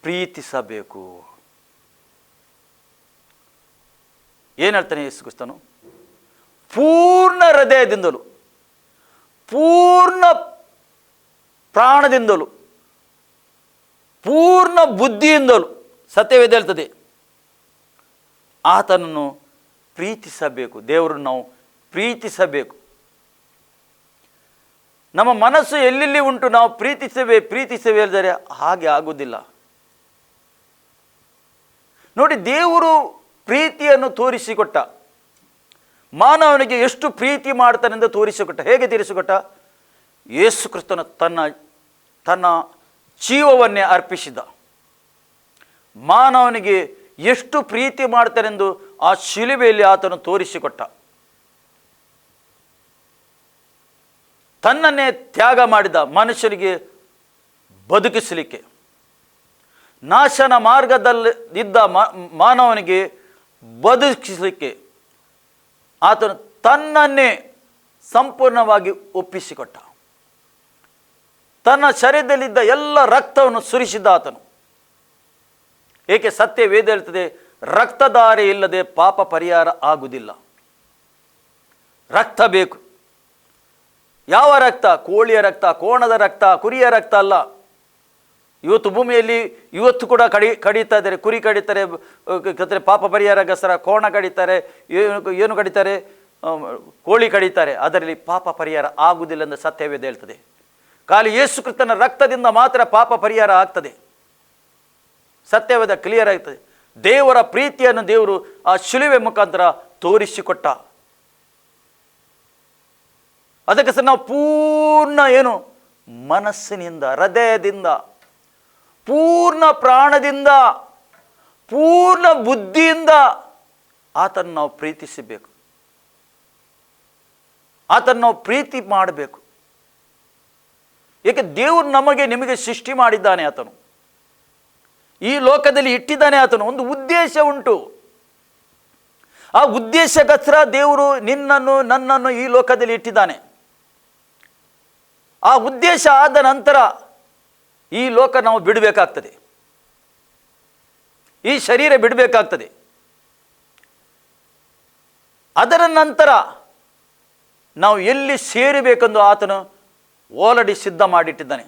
ಪ್ರೀತಿಸಬೇಕು. ಏನು ಹೇಳ್ತಾನೆ ಯೇಸು ಕ್ರಿಸ್ತನು? ಪೂರ್ಣ ಹೃದಯದಿಂದಲೂ, ಪೂರ್ಣ ಪ್ರಾಣದಿಂದಲೂ, ಪೂರ್ಣ ಬುದ್ಧಿಯಿಂದಲೂ, ಸತ್ಯವೇದ ಹೇಳ್ತದೆ, ಆತನನ್ನು ಪ್ರೀತಿಸಬೇಕು. ದೇವರನ್ನು ನಾವು ಪ್ರೀತಿಸಬೇಕು. ನಮ್ಮ ಮನಸ್ಸು ಎಲ್ಲೆಲ್ಲಿ ಉಂಟು, ನಾವು ಪ್ರೀತಿಸವೇ ಹೇಳಿದರೆ ಹಾಗೆ ಆಗುವುದಿಲ್ಲ. ನೋಡಿ, ದೇವರು ಪ್ರೀತಿಯನ್ನು ತೋರಿಸಿಕೊಟ್ಟ. ಮಾನವನಿಗೆ ಎಷ್ಟು ಪ್ರೀತಿ ಮಾಡ್ತಾನೆಂದು ತೋರಿಸಿಕೊಟ್ಟ. ಹೇಗೆ ತೋರಿಸಿಕೊಟ್ಟ? ಯೇಸು ಕ್ರಿಸ್ತನು ತನ್ನ ಜೀವವನ್ನೇ ಅರ್ಪಿಸಿದ. ಮಾನವನಿಗೆ ಎಷ್ಟು ಪ್ರೀತಿ ಮಾಡ್ತಾನೆಂದು ಆ ಶಿಲುಬೆಯಲ್ಲಿ ಆತನು ತೋರಿಸಿಕೊಟ್ಟ. ತನ್ನನ್ನೇ ತ್ಯಾಗ ಮಾಡಿದ ಮನುಷ್ಯನಿಗೆ ಬದುಕಿಸಲಿಕ್ಕೆ. ನಾಶನ ಮಾರ್ಗದಲ್ಲಿದ್ದ ಮಾನವನಿಗೆ ಬದುಕಿಸಲಿಕ್ಕೆ ಆತನು ತನ್ನನ್ನೇ ಸಂಪೂರ್ಣವಾಗಿ ಒಪ್ಪಿಸಿಕೊಟ್ಟ. ತನ್ನ ಶರೀರದಲ್ಲಿದ್ದ ಎಲ್ಲ ರಕ್ತವನ್ನು ಸುರಿಸಿದ ಆತನು. ಏಕೆ? ಸತ್ಯ ವೇದ ಹೇಳ್ತದೆ, ರಕ್ತಧಾರೆ ಇಲ್ಲದೆ ಪಾಪ ಪರಿಹಾರ ಆಗುವುದಿಲ್ಲ. ರಕ್ತ ಬೇಕು. ಯಾವ ರಕ್ತ? ಕೋಳಿಯ ರಕ್ತ, ಕೋಣದ ರಕ್ತ, ಕುರಿಯ ರಕ್ತ ಅಲ್ಲ. ಇವತ್ತು ಭೂಮಿಯಲ್ಲಿ ಇವತ್ತು ಕೂಡ ಕಡಿತಾ ಇದ್ದಾರೆ. ಕುರಿ ಕಡಿತಾರೆ, ಪಾಪ ಪರಿಹಾರಗೋಸ್ಕರ ಕೋಣ ಕಡಿತಾರೆ, ಏನು ಕಡಿತಾರೆ, ಕೋಳಿ ಕಡಿತಾರೆ. ಅದರಲ್ಲಿ ಪಾಪ ಪರಿಹಾರ ಆಗುವುದಿಲ್ಲ ಎಂದು ಸತ್ಯವೇದ ಹೇಳ್ತದೆ. ಖಾಲಿ ಯೇಸು ಕ್ರಿಸ್ತನ ರಕ್ತದಿಂದ ಮಾತ್ರ ಪಾಪ ಪರಿಹಾರ ಆಗ್ತದೆ. ಸತ್ಯವೇದ ಕ್ಲಿಯರ್ ಆಗ್ತದೆ. ದೇವರ ಪ್ರೀತಿಯನ್ನು ದೇವರು ಆ ಶಿಲುಬೆ ಮುಖಾಂತರ ತೋರಿಸಿಕೊಟ್ಟ. ಅದಕ್ಕೆ ಸಹ ನಾವು ಪೂರ್ಣ ಮನಸ್ಸಿನಿಂದ, ಹೃದಯದಿಂದ, ಪೂರ್ಣ ಪ್ರಾಣದಿಂದ, ಪೂರ್ಣ ಬುದ್ಧಿಯಿಂದ ಆತನ್ನು ನಾವು ಪ್ರೀತಿಸಬೇಕು. ಆತನ್ನು ನಾವು ಪ್ರೀತಿ ಮಾಡಬೇಕು. ಏಕೆ? ದೇವರು ನಿಮಗೆ ಸೃಷ್ಟಿ ಮಾಡಿದ್ದಾನೆ. ಆತನು ಈ ಲೋಕದಲ್ಲಿ ಇಟ್ಟಿದ್ದಾನೆ. ಆತನು ಒಂದು ಉದ್ದೇಶ ಉಂಟು. ಆ ಉದ್ದೇಶಕ್ಕೋಸ್ಕರ ದೇವರು ನನ್ನನ್ನು ಈ ಲೋಕದಲ್ಲಿ ಇಟ್ಟಿದ್ದಾನೆ. ಆ ಉದ್ದೇಶ ಆದ ನಂತರ ಈ ಲೋಕ ನಾವು ಬಿಡಬೇಕಾಗ್ತದೆ, ಈ ಶರೀರ ಬಿಡಬೇಕಾಗ್ತದೆ. ಅದರ ನಂತರ ನಾವು ಎಲ್ಲಿ ಸೇರಬೇಕೆಂದು ಆತನು ಆಲ್ರೆಡಿ ಸಿದ್ಧ ಮಾಡಿಟ್ಟಿದ್ದಾನೆ.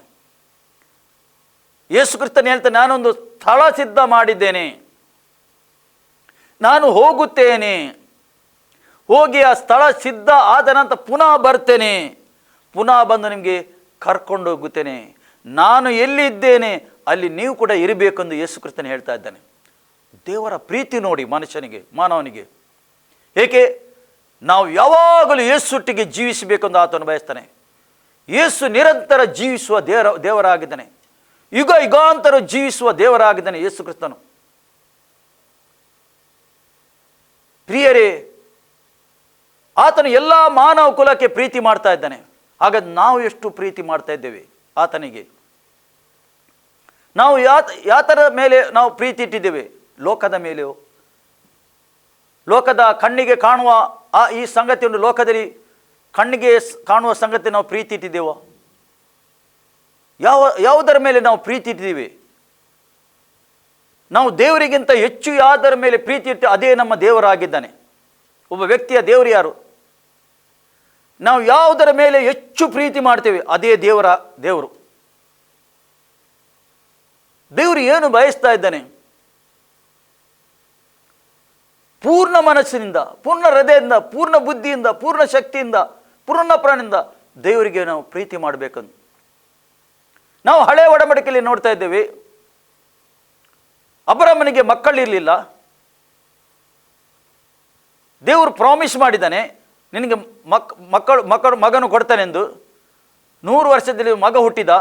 ಯೇಸು ಕ್ರಿಸ್ತನು ಹೇಳ್ತಾನೆ, ನಾನೊಂದು ಸ್ಥಳ ಸಿದ್ಧ ಮಾಡಿದ್ದೇನೆ, ನಾನು ಹೋಗುತ್ತೇನೆ, ಹೋಗಿ ಆ ಸ್ಥಳ ಸಿದ್ಧ ಆದ ನಂತರ ಪುನಃ ಬರ್ತೇನೆ, ಪುನಃ ಬಂದು ನಿಮಗೆ ಕರ್ಕೊಂಡು ಹೋಗುತ್ತೇನೆ. ನಾನು ಎಲ್ಲಿದ್ದೇನೆ ಅಲ್ಲಿ ನೀವು ಕೂಡ ಇರಬೇಕೆಂದು ಯೇಸು ಕ್ರಿಸ್ತನು ಹೇಳ್ತಾ ಇದ್ದಾನೆ. ದೇವರ ಪ್ರೀತಿ ನೋಡಿ ಮನುಷ್ಯನಿಗೆ, ಮಾನವನಿಗೆ. ಏಕೆ? ನಾವು ಯಾವಾಗಲೂ ಯೇಸುಟ್ಟಿಗೆ ಜೀವಿಸಬೇಕೆಂದು ಆತನು ಬಯಸ್ತಾನೆ. ಯೇಸು ನಿರಂತರ ಜೀವಿಸುವ ದೇವರಾಗಿದ್ದಾನೆ. ಯುಗ ಯುಗಾಂತರ ಜೀವಿಸುವ ದೇವರಾಗಿದ್ದಾನೆ ಯೇಸು ಕ್ರಿಸ್ತನು. ಪ್ರಿಯರೇ, ಆತನು ಎಲ್ಲ ಮಾನವ ಕುಲಕ್ಕೆ ಪ್ರೀತಿ ಮಾಡ್ತಾ ಇದ್ದಾನೆ. ಹಾಗಾದ್ರೆ ನಾವು ಎಷ್ಟು ಪ್ರೀತಿ ಮಾಡ್ತಾ ಇದ್ದೇವೆ ಆತನಿಗೆ? ನಾವು ಯಾತರ ಮೇಲೆ ನಾವು ಪ್ರೀತಿ ಇಟ್ಟಿದ್ದೇವೆ? ಲೋಕದ ಮೇಲೆಯೋ? ಲೋಕದ ಕಣ್ಣಿಗೆ ಕಾಣುವ ಈ ಸಂಗತಿಯನ್ನು, ಲೋಕದಲ್ಲಿ ಕಣ್ಣಿಗೆ ಕಾಣುವ ಸಂಗತಿ ನಾವು ಪ್ರೀತಿ ಇಟ್ಟಿದ್ದೇವೋ? ಯಾವುದರ ಮೇಲೆ ನಾವು ಪ್ರೀತಿ ಇಟ್ಟಿದ್ದೀವಿ? ನಾವು ದೇವರಿಗಿಂತ ಹೆಚ್ಚು ಯಾವುದರ ಮೇಲೆ ಪ್ರೀತಿ ಇಟ್ಟು ಅದೇ ನಮ್ಮ ದೇವರಾಗಿದ್ದಾನೆ. ಒಬ್ಬ ವ್ಯಕ್ತಿಯ ದೇವರು ಯಾರು? ನಾವು ಯಾವುದರ ಮೇಲೆ ಹೆಚ್ಚು ಪ್ರೀತಿ ಮಾಡ್ತೇವೆ ಅದೇ ದೇವರು. ದೇವರು ಏನು ಬಯಸ್ತಾ ಇದ್ದಾನೆ? ಪೂರ್ಣ ಮನಸ್ಸಿನಿಂದ, ಪೂರ್ಣ ಹೃದಯದಿಂದ, ಪೂರ್ಣ ಬುದ್ಧಿಯಿಂದ, ಪೂರ್ಣ ಶಕ್ತಿಯಿಂದ, ಪೂರ್ಣ ಪ್ರಾಣದಿಂದ ದೇವರಿಗೆ ನಾವು ಪ್ರೀತಿ ಮಾಡಬೇಕಂದು. ನಾವು ಹಳೆ ಒಡಂಬಡಿಕೆಯಲ್ಲಿ ನೋಡ್ತಾ ಇದ್ದೇವೆ, ಅಬ್ರಹಾಮನಿಗೆ ಮಕ್ಕಳಿರಲಿಲ್ಲ. ದೇವರು ಪ್ರಾಮಿಸ್ ಮಾಡಿದ್ದಾನೆ, ನಿನಗೆ ಮಗನು ಕೊಡ್ತಾನೆಂದು. 100 ವರ್ಷದಲ್ಲಿ ಮಗ ಹುಟ್ಟಿದ.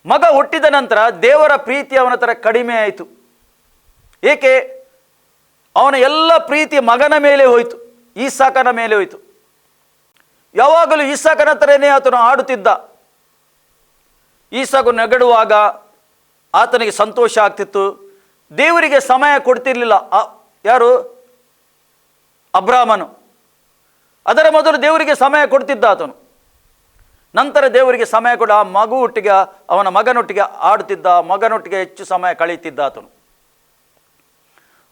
ಮಗ ಹುಟ್ಟಿದ ನಂತರ ದೇವರ ಪ್ರೀತಿ ಅವನ ಥರ ಕಡಿಮೆ ಆಯಿತು. ಏಕೆ? ಅವನ ಎಲ್ಲ ಪ್ರೀತಿ ಮಗನ ಮೇಲೆ ಹೋಯಿತು, ಈಸಾಕನ ಮೇಲೆ ಹೋಯಿತು. ಯಾವಾಗಲೂ ಈಸಾಕನ ಥರನೇ ಆತನು ಆಡುತ್ತಿದ್ದ. ಈಸಾಕು ನಗಡುವಾಗ ಆತನಿಗೆ ಸಂತೋಷ ಆಗ್ತಿತ್ತು. ದೇವರಿಗೆ ಸಮಯ ಕೊಡ್ತಿರ್ಲಿಲ್ಲ. ಯಾರು? ಅಬ್ರಾಮನು. ಅದರ ಮೊದಲು ದೇವರಿಗೆ ಸಮಯ ಕೊಡ್ತಿದ್ದ ಆತನು. ನಂತರ ದೇವರಿಗೆ ಸಮಯ ಕೊಡ ಆ ಮಗುವೊಟ್ಟಿಗೆ, ಅವನ ಮಗನೊಟ್ಟಿಗೆ ಆಡುತ್ತಿದ್ದ, ಮಗನೊಟ್ಟಿಗೆ ಹೆಚ್ಚು ಸಮಯ ಕಳೆಯುತ್ತಿದ್ದ ಆತನು.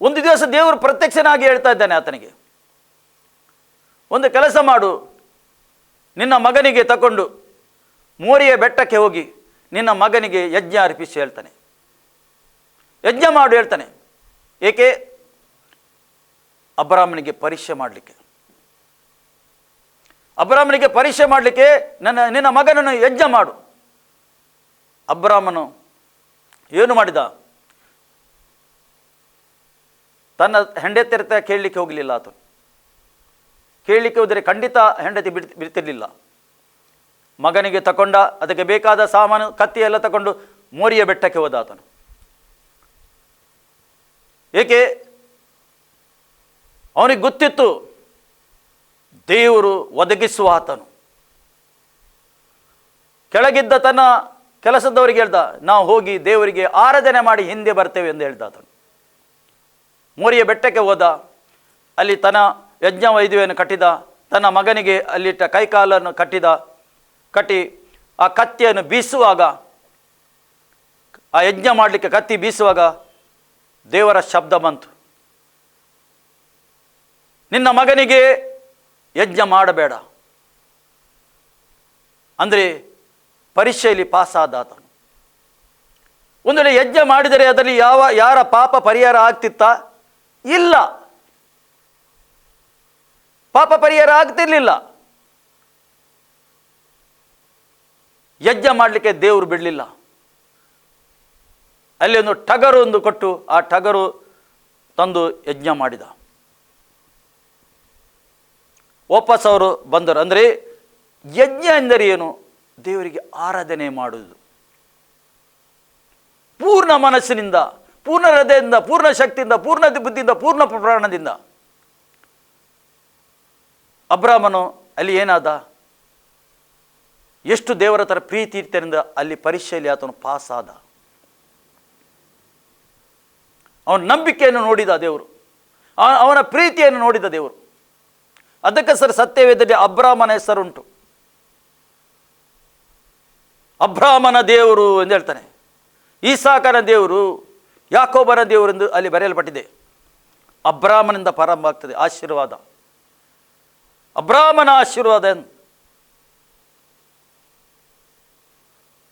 ಒಂದು ದಿವಸ ದೇವರು ಪ್ರತ್ಯಕ್ಷನಾಗಿ ಹೇಳ್ತಾ ಇದ್ದಾನೆ ಆತನಿಗೆ, ಒಂದು ಕೆಲಸ ಮಾಡು, ನಿನ್ನ ಮಗನಿಗೆ ತಗೊಂಡು ಮೋರಿಯ ಬೆಟ್ಟಕ್ಕೆ ಹೋಗಿ ನಿನ್ನ ಮಗನಿಗೆ ಯಜ್ಞ ಅರ್ಪಿಸಿ ಹೇಳ್ತಾನೆ. ಯಜ್ಞ ಮಾಡು ಹೇಳ್ತಾನೆ. ಏಕೆ? ಅಬ್ರಾಮನಿಗೆ ಪರೀಕ್ಷೆ ಮಾಡಲಿಕ್ಕೆ. ಅಬ್ರಾಮನಿಗೆ ಪರೀಕ್ಷೆ ಮಾಡಲಿಕ್ಕೆ ನಿನ್ನ ಮಗನನ್ನು ಯಜ್ಞ ಮಾಡು. ಅಬ್ರಾಮನು ಏನು ಮಾಡಿದ? ತನ್ನ ಹೆಂಡತಿ ಕೇಳಲಿಕ್ಕೆ ಹೋಗಲಿಲ್ಲ ಆತನು. ಕೇಳಲಿಕ್ಕೆ ಹೋದರೆ ಖಂಡಿತ ಹೆಂಡತಿ ಬಿಡ್ತಿರ್ಲಿಲ್ಲ. ಮಗನಿಗೆ ತಗೊಂಡ, ಅದಕ್ಕೆ ಬೇಕಾದ ಸಾಮಾನು, ಕತ್ತಿ ಎಲ್ಲ ತಗೊಂಡು ಮೋರಿಯ ಬೆಟ್ಟಕ್ಕೆ ಹೋದ ಆತನು. ಏಕೆ? ಅವನಿಗೆ ಗೊತ್ತಿತ್ತು ದೇವರು ಒದಗಿಸುವ ಆತನು. ಕೆಳಗಿದ್ದ ತನ್ನ ಕೆಲಸದವರಿಗೆ ಹೇಳ್ದ, ನಾವು ಹೋಗಿ ದೇವರಿಗೆ ಆರಾಧನೆ ಮಾಡಿ ಹಿಂದೆ ಬರ್ತೇವೆ ಎಂದು ಹೇಳ್ದ ಆತನು. ಮೋರಿಯ ಬೆಟ್ಟಕ್ಕೆ ಹೋದ. ಅಲ್ಲಿ ತನ್ನ ಯಜ್ಞ ವೈದ್ಯವನ್ನು ಕಟ್ಟಿದ. ತನ್ನ ಮಗನಿಗೆ ಅಲ್ಲಿಟ್ಟ ಕೈಕಾಲನ್ನು ಕಟ್ಟಿ ಆ ಕತ್ತಿಯನ್ನು ಬೀಸುವಾಗ, ಆ ಯಜ್ಞ ಮಾಡಲಿಕ್ಕೆ ಕತ್ತಿ ಬೀಸುವಾಗ ದೇವರ ಶಬ್ದ ಬಂತು, ನಿನ್ನ ಮಗನಿಗೆ ಯಜ್ಞ ಮಾಡಬೇಡ. ಅಂದರೆ ಪರೀಕ್ಷೆಯಲ್ಲಿ ಪಾಸಾದ ಆತನು. ಒಂದು ವೇಳೆ ಯಜ್ಞ ಮಾಡಿದರೆ ಅದರಲ್ಲಿ ಯಾರ ಪಾಪ ಪರಿಹಾರ ಆಗ್ತಿತ್ತಾ? ಇಲ್ಲ, ಪಾಪ ಪರಿಹಾರ ಆಗ್ತಿರ್ಲಿಲ್ಲ. ಯಜ್ಞ ಮಾಡಲಿಕ್ಕೆ ದೇವರು ಬಿಡಲಿಲ್ಲ. ಅಲ್ಲಿ ಒಂದು ಟಗರು ಒಂದು ಕೊಟ್ಟು ಆ ಟಗರು ತಂದು ಯಜ್ಞ ಮಾಡಿದ. ವಾಪಸ್ ಅವರು ಬಂದರು. ಅಂದರೆ ಯಜ್ಞ ಎಂದರೆ ಏನು? ದೇವರಿಗೆ ಆರಾಧನೆ ಮಾಡುವುದು. ಪೂರ್ಣ ಮನಸ್ಸಿನಿಂದ, ಪೂರ್ಣ ಹೃದಯದಿಂದ, ಪೂರ್ಣ ಶಕ್ತಿಯಿಂದ, ಪೂರ್ಣ ಬುದ್ಧಿಯಿಂದ, ಪೂರ್ಣ ಪ್ರಾಣದಿಂದ. ಅಬ್ರಾಮನು ಅಲ್ಲಿ ಏನಾದ? ಎಷ್ಟು ದೇವರ ಥರ ಪ್ರೀತಿ ಇರ್ತೇನೆಂದ ಅಲ್ಲಿ ಪರೀಕ್ಷೆಯಲ್ಲಿ ಆತನು ಪಾಸ್ ಆದ. ಅವನ ನಂಬಿಕೆಯನ್ನು ನೋಡಿದ ದೇವರು, ಅವನ ಪ್ರೀತಿಯನ್ನು ನೋಡಿದ ದೇವರು. ಅದಕ್ಕೆ ಸತ್ಯವೇದದಲ್ಲಿ ಅಬ್ರಾಮನ ಹೆಸರುಂಟು. ಅಬ್ರಾಮನ ದೇವರು ಎಂದು ಹೇಳ್ತಾನೆ. ಈಸಾಕನ ದೇವರು, ಯಾಕೋಬನ ದೇವರು ಎಂದು ಅಲ್ಲಿ ಬರೆಯಲ್ಪಟ್ಟಿದೆ. ಅಬ್ರಾಮನಿಂದ ಪ್ರಾರಂಭ ಆಗ್ತದೆ ಆಶೀರ್ವಾದ. ಅಬ್ರಾಮನ ಆಶೀರ್ವಾದ.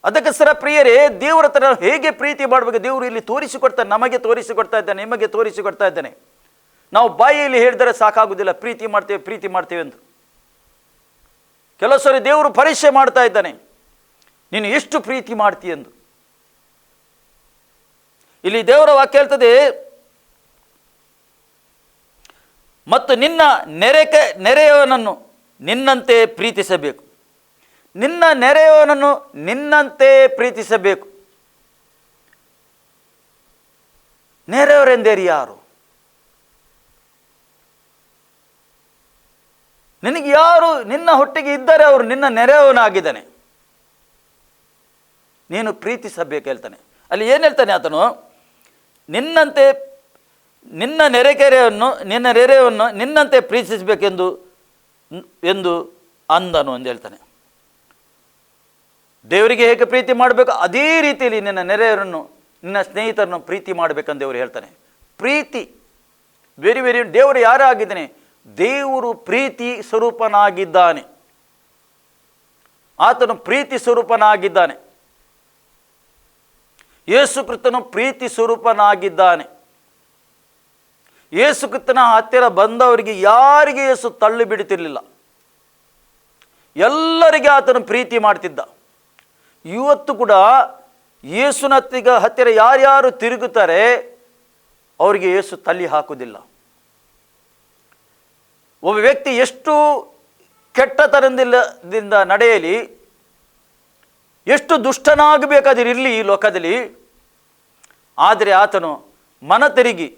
ಅದಕ್ಕೆ ಪ್ರಿಯರೇ, ದೇವರ ಹತ್ರ ಹೇಗೆ ಪ್ರೀತಿ ಮಾಡಬೇಕು ದೇವರು ಇಲ್ಲಿ ತೋರಿಸಿಕೊಡ್ತಾನೆ. ನಮಗೆ ತೋರಿಸಿಕೊಡ್ತಾ ಇದ್ದಾನೆ, ನಿಮಗೆ ತೋರಿಸಿಕೊಡ್ತಾ ಇದ್ದಾನೆ. ನಾವು ಬಾಯಿಯಲ್ಲಿ ಹೇಳಿದರೆ ಸಾಕಾಗುವುದಿಲ್ಲ, ಪ್ರೀತಿ ಮಾಡ್ತೇವೆ ಪ್ರೀತಿ ಮಾಡ್ತೇವೆ ಎಂದು. ಕೆಲವು ಸರಿ ದೇವರು ಪರೀಕ್ಷೆ ಮಾಡ್ತಾ ಇದ್ದಾನೆ, ನೀನು ಎಷ್ಟು ಪ್ರೀತಿ ಮಾಡ್ತೀಯೆಂದು. ಇಲ್ಲಿ ದೇವರ ವಾಕ್ಯ ಹೇಳ್ತದೆ, ಮತ್ತು ನಿನ್ನ ನೆರೆಯವನನ್ನು ನಿನ್ನಂತೆ ಪ್ರೀತಿಸಬೇಕು. ನಿನ್ನ ನೆರೆಯವನನ್ನು ನಿನ್ನಂತೆ ಪ್ರೀತಿಸಬೇಕು. ನೆರೆಯವರೆಂದರೆ ಯಾರು? ನಿನಗೆ ಯಾರು ನಿನ್ನ ಹೊಟ್ಟೆಗೆ ಇದ್ದರೆ ಅವರು ನಿನ್ನ ನೆರೆಯವನಾಗಿದ್ದಾನೆ, ನೀನು ಪ್ರೀತಿಸಬೇಕು ಹೇಳ್ತಾನೆ. ಅಲ್ಲಿ ಏನು ಹೇಳ್ತಾನೆ ಆತನು? ನಿನ್ನಂತೆ ನಿನ್ನ ನೆರೆಯವನು ನಿನ್ನಂತೆ ಪ್ರೀತಿಸಬೇಕೆಂದು ಎಂದು ಅಂದನು ಎಂದು ಹೇಳ್ತಾನೆ. ದೇವರಿಗೆ ಹೇಗೆ ಪ್ರೀತಿ ಮಾಡಬೇಕು ಅದೇ ರೀತಿಯಲ್ಲಿ ನಿನ್ನ ನೆರೆಯವರನ್ನು, ನಿನ್ನ ಸ್ನೇಹಿತರನ್ನು ಪ್ರೀತಿ ಮಾಡಬೇಕಂತ ದೇವರು ಹೇಳ್ತಾನೆ. ಪ್ರೀತಿ ಬೇರೆ ಬೇರೆ. ದೇವರು ಯಾರೇ ಆಗಿದ್ದಾನೆ? ದೇವರು ಪ್ರೀತಿ ಸ್ವರೂಪನಾಗಿದ್ದಾನೆ. ಆತನು ಪ್ರೀತಿ ಸ್ವರೂಪನಾಗಿದ್ದಾನೆ. ಯೇಸು ಕ್ರಿಸ್ತನು ಪ್ರೀತಿ ಸ್ವರೂಪನಾಗಿದ್ದಾನೆ. ಯೇಸು ಕ್ರಿಸ್ತನ ಹತ್ತಿರ ಬಂದವರಿಗೆ ಯಾರಿಗೆ ಯೇಸು ತಳ್ಳಿ ಬಿಡುತ್ತಿರಲಿಲ್ಲ, ಎಲ್ಲರಿಗೆ ಆತನು ಪ್ರೀತಿ ಮಾಡ್ತಿದ್ದ. ಇವತ್ತು ಕೂಡ ಯೇಸುನ ಹತ್ತಿರ ಯಾರ್ಯಾರು ತಿರುಗುತ್ತಾರೆ ಅವರಿಗೆ ಯೇಸು ತಳ್ಳಿ ಹಾಕುವುದಿಲ್ಲ. ಒಬ್ಬ ವ್ಯಕ್ತಿ ಎಷ್ಟು ಕೆಟ್ಟತನದಿಂದ ನಡೆಯಲಿ, ಎಷ್ಟು ದುಷ್ಟನಾಗಬೇಕಾದ್ರೆ ಇರಲಿ ಈ ಲೋಕದಲ್ಲಿ, ಆದರೆ ಆತನು ಮನ ತಿರುಗಿ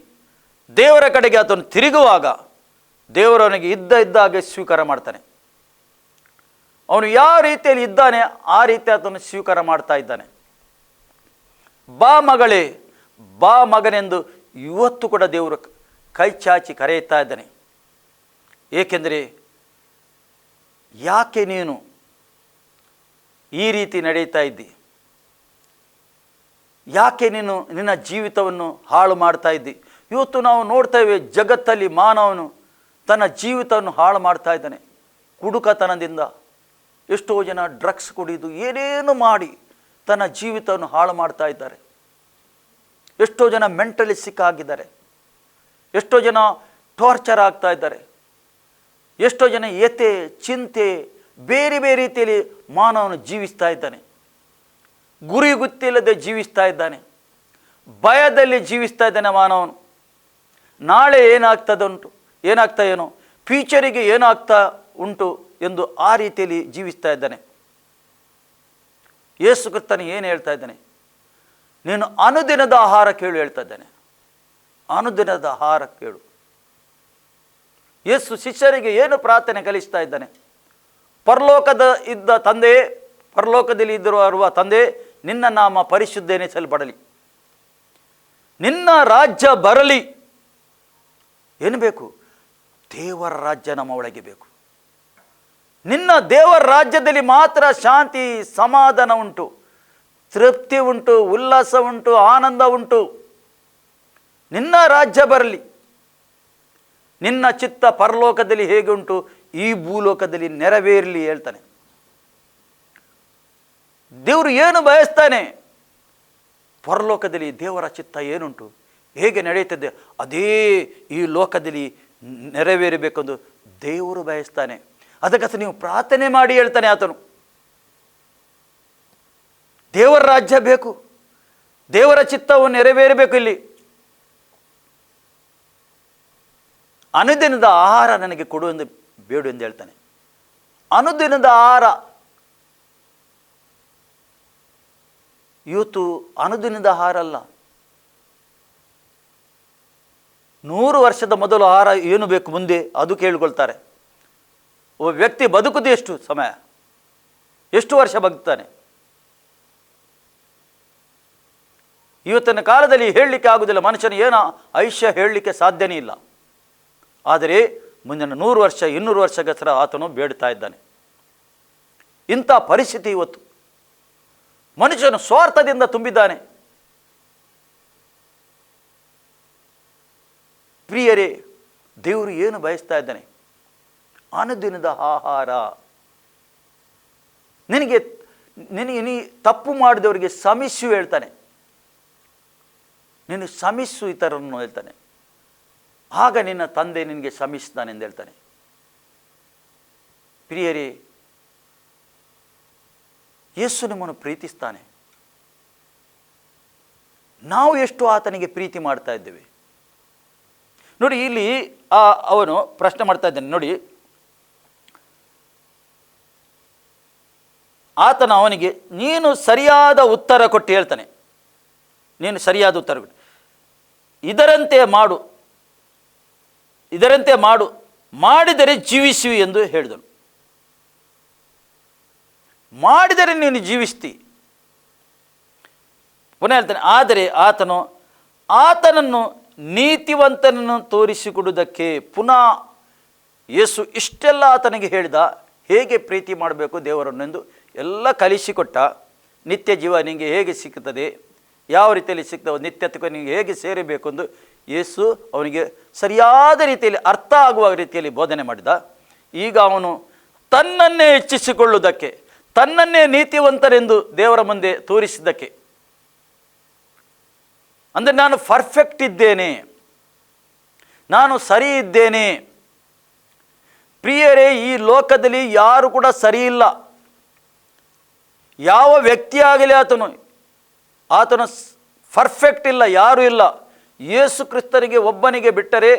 ದೇವರ ಕಡೆಗೆ ಆತನು ತಿರುಗುವಾಗ ದೇವರವನಿಗೆ ಇದ್ದಾಗೆ ಸ್ವೀಕಾರ ಮಾಡ್ತಾನೆ. ಅವನು ಯಾವ ರೀತಿಯಲ್ಲಿ ಇದ್ದಾನೆ ಆ ರೀತಿ ಆತನು ಸ್ವೀಕಾರ ಮಾಡ್ತಾ ಇದ್ದಾನೆ. ಬಾ ಮಗಳೇ, ಬಾ ಮಗನೆಂದು ಇವತ್ತು ಕೂಡ ದೇವರು ಕೈ ಚಾಚಿ ಕರೆಯುತ್ತಾ ಇದ್ದಾನೆ. ಏಕೆಂದರೆ ಯಾಕೆ ನೀನು ಈ ರೀತಿ ನಡೆಯುತ್ತಾ ಇದ್ದಿ? ಯಾಕೆ ನೀನು ನಿನ್ನ ಜೀವಿತವನ್ನು ಹಾಳು ಮಾಡ್ತಾ ಇದ್ದಿ? ಇವತ್ತು ನಾವು ನೋಡ್ತೇವೆ, ಜಗತ್ತಲ್ಲಿ ಮಾನವನು ತನ್ನ ಜೀವಿತವನ್ನು ಹಾಳು ಮಾಡ್ತಾ ಇದ್ದಾನೆ. ಕುಡುಕತನದಿಂದ ಎಷ್ಟೋ ಜನ ಡ್ರಗ್ಸ್ ಕುಡಿದು ಏನೇನು ಮಾಡಿ ತನ್ನ ಜೀವಿತವನ್ನು ಹಾಳು ಮಾಡ್ತಾ ಇದ್ದಾರೆ. ಎಷ್ಟೋ ಜನ ಮೆಂಟಲಿ ಸಿಕ್ ಆಗಿದ್ದಾರೆ. ಎಷ್ಟೋ ಜನ ಟಾರ್ಚರ್ ಆಗ್ತಾ ಇದ್ದಾರೆ. ಎಷ್ಟೋ ಜನ ಯತೆ ಚಿಂತೆ ಬೇರೆ ಬೇರೆ ರೀತಿಯಲ್ಲಿ ಮಾನವನು ಜೀವಿಸ್ತಾ ಇದ್ದಾನೆ. ಗುರಿ ಗೊತ್ತಿಲ್ಲದೆ ಜೀವಿಸ್ತಾ ಇದ್ದಾನೆ. ಭಯದಲ್ಲಿ ಜೀವಿಸ್ತಾ ಇದ್ದಾನೆ ಮಾನವನು. ನಾಳೆ ಏನಾಗ್ತಾ ಏನೋ, ಫ್ಯೂಚರಿಗೆ ಏನಾಗ್ತಾ ಉಂಟು ಎಂದು ಆ ರೀತಿಯಲ್ಲಿ ಜೀವಿಸ್ತಾ ಇದ್ದಾನೆ. ಯೇಸು ಕ್ರಿಸ್ತನು ಏನು ಹೇಳ್ತಾ ಇದ್ದಾನೆ? ನೀನು ಅನುದಿನದ ಆಹಾರ ಕೇಳು ಹೇಳ್ತಾ ಇದ್ದಾನೆ. ಅನುದಿನದ ಆಹಾರ ಕೇಳು. ಯೇಸು ಶಿಷ್ಯರಿಗೆ ಏನು ಪ್ರಾರ್ಥನೆ ಕಲಿಸ್ತಾ ಇದ್ದಾನೆ? ಪರಲೋಕದಲ್ಲಿ ಇರುವ ತಂದೆ, ನಿನ್ನ ನಾಮ ಪರಿಶುದ್ಧೆನಿಸಲ್ಪಡಲಿ, ನಿನ್ನ ರಾಜ್ಯ ಬರಲಿ. ಏನು ಬೇಕು? ದೇವರ ರಾಜ್ಯ ನಮ್ಮ ಒಳಗೆ ಬೇಕು. ನಿನ್ನ ದೇವರ ರಾಜ್ಯದಲ್ಲಿ ಮಾತ್ರ ಶಾಂತಿ ಸಮಾಧಾನ ಉಂಟು, ತೃಪ್ತಿ ಉಂಟು, ಉಲ್ಲಾಸ ಉಂಟು, ಆನಂದ ಉಂಟು. ನಿನ್ನ ರಾಜ್ಯ ಬರಲಿ. ನಿನ್ನ ಚಿತ್ತ ಪರಲೋಕದಲ್ಲಿ ಹೇಗೆ ಉಂಟು ಈ ಭೂಲೋಕದಲ್ಲಿ ನೆರವೇರಲಿ ಹೇಳ್ತಾನೆ. ದೇವರು ಏನು ಬಯಸ್ತಾನೆ? ಪರಲೋಕದಲ್ಲಿ ದೇವರ ಚಿತ್ತ ಏನುಂಟು, ಹೇಗೆ ನಡೆಯುತ್ತದೆ ಅದೇ ಈ ಲೋಕದಲ್ಲಿ ನೆರವೇರಬೇಕೆಂದು ದೇವರು ಬಯಸ್ತಾನೆ. ಅದಕ್ಕೆ ನೀವು ಪ್ರಾರ್ಥನೆ ಮಾಡಿ ಹೇಳ್ತಾನೆ ಆತನು. ದೇವರ ರಾಜ್ಯ ಬೇಕು, ದೇವರ ಚಿತ್ತವು ನೆರವೇರಬೇಕು. ಇಲ್ಲಿ ಅನುದಿನದ ಆಹಾರ ನನಗೆ ಕೊಡು ಎಂದು ಬೇಡು ಎಂದು ಹೇಳ್ತಾನೆ. ಅನುದಿನದ ಆಹಾರ. ಇವತ್ತು ಅನುದಿನದ ಆಹಾರ ಅಲ್ಲ. 100 ವರ್ಷದ ಮೊದಲು ಆಹಾರ ಏನು ಬೇಕು ಮುಂದೆ ಅದು ಕೇಳಿಕೊಳ್ತಾರೆ. ಒಬ್ಬ ವ್ಯಕ್ತಿ ಬದುಕುದು ಎಷ್ಟು ಸಮಯ, ಎಷ್ಟು ವರ್ಷ ಬದುಕ್ತಾನೆ? ಇವತ್ತಿನ ಕಾಲದಲ್ಲಿ ಹೇಳಲಿಕ್ಕೆ ಆಗುವುದಿಲ್ಲ. ಮನುಷ್ಯನ ಏನೋ ಆಯುಷ್ಯ ಹೇಳಲಿಕ್ಕೆ ಸಾಧ್ಯನೇ ಇಲ್ಲ. ಆದರೆ ಮುಂದಿನ 100 ವರ್ಷ 200 ವರ್ಷಗೋಸ್ಕರ ಆತನು ಬೇಡ್ತಾ ಇದ್ದಾನೆ. ಇಂಥ ಪರಿಸ್ಥಿತಿ ಇವತ್ತು. ಮನುಷ್ಯನು ಸ್ವಾರ್ಥದಿಂದ ತುಂಬಿದ್ದಾನೆ. ಪ್ರಿಯರೇ, ದೇವರು ಏನು ಬಯಸ್ತಾ ಇದ್ದಾನೆ? ಅನುದಿನದ ಆಹಾರ. ನೀ ತಪ್ಪು ಮಾಡಿದವರಿಗೆ ಕ್ಷಮಿಸು ಹೇಳ್ತಾನೆ. ನೀನು ಕ್ಷಮಿಸು ಇತರರನ್ನು ಹೇಳ್ತಾನೆ. ಆಗ ನಿನ್ನ ತಂದೆ ನಿನಗೆ ಶ್ರಮಿಸ್ತಾನೆ ಎಂದು ಹೇಳ್ತಾನೆ. ಪ್ರಿಯರೇ, ಯೇಸು ನಿಮ್ಮನ್ನು ಪ್ರೀತಿಸ್ತಾನೆ. ನಾವು ಎಷ್ಟು ಆತನಿಗೆ ಪ್ರೀತಿ ಮಾಡ್ತಾ ಇದ್ದೇವೆ ನೋಡಿ. ಇಲ್ಲಿ ಅವನು ಪ್ರಶ್ನೆ ಮಾಡ್ತಾ ಇದ್ದಾನೆ ನೋಡಿ. ಆತನ ಅವನಿಗೆ ನೀನು ಸರಿಯಾದ ಉತ್ತರ ಕೊಟ್ಟು ಹೇಳ್ತಾನೆ, ನೀನು ಸರಿಯಾದ ಉತ್ತರ ಕೊಟ್ಟು ಇದರಂತೆ ಮಾಡು ಮಾಡಿದರೆ ಜೀವಿಸುವಿ ಎಂದು ಹೇಳಿದನು. ಮಾಡಿದರೆ ನೀನು ಜೀವಿಸ್ತಿ. ಪುನಃ ಹೇಳ್ತಾನೆ, ಆದರೆ ಆತನನ್ನು ನೀತಿವಂತನನ್ನು ತೋರಿಸಿಕೊಡುವುದಕ್ಕೆ ಪುನಃ ಯೇಸು ಇಷ್ಟೆಲ್ಲ ಆತನಿಗೆ ಹೇಳಿದ, ಹೇಗೆ ಪ್ರೀತಿ ಮಾಡಬೇಕು ದೇವರನ್ನೆಂದು ಎಲ್ಲ ಕಲಿಸಿಕೊಟ್ಟ. ನಿತ್ಯ ಜೀವ ನಿನಗೆ ಹೇಗೆ ಸಿಗ್ತದೆ, ಯಾವ ರೀತಿಯಲ್ಲಿ ಸಿಗ್ತದೆ, ನಿತ್ಯತ್ವಕ್ಕೆ ನಿನಗೆ ಹೇಗೆ ಸೇರಬೇಕು ಎಂದು ಯೇಸು ಅವನಿಗೆ ಸರಿಯಾದ ರೀತಿಯಲ್ಲಿ ಅರ್ಥ ಆಗುವ ರೀತಿಯಲ್ಲಿ ಬೋಧನೆ ಮಾಡಿದ. ಈಗ ಅವನು ತನ್ನನ್ನೇ ಹೆಚ್ಚಿಸಿಕೊಳ್ಳುವುದಕ್ಕೆ, ತನ್ನನ್ನೇ ನೀತಿವಂತರೆಂದು ದೇವರ ಮುಂದೆ ತೋರಿಸಿದ್ದಕ್ಕೆ, ಅಂದರೆ ನಾನು ಪರ್ಫೆಕ್ಟ್ ಇದ್ದೇನೆ, ನಾನು ಸರಿ ಇದ್ದೇನೆ. ಪ್ರಿಯರೇ, ಈ ಲೋಕದಲ್ಲಿ ಯಾರು ಕೂಡ ಸರಿ ಇಲ್ಲ. ಯಾವ ವ್ಯಕ್ತಿಯಾಗಲಿ ಆತನು ಪರ್ಫೆಕ್ಟ್ ಇಲ್ಲ, ಯಾರೂ ಇಲ್ಲ. ಯೇಸು ಕ್ರಿಸ್ತನಿಗೆ ಒಬ್ಬನಿಗೆ ಬಿಟ್ಟರೆ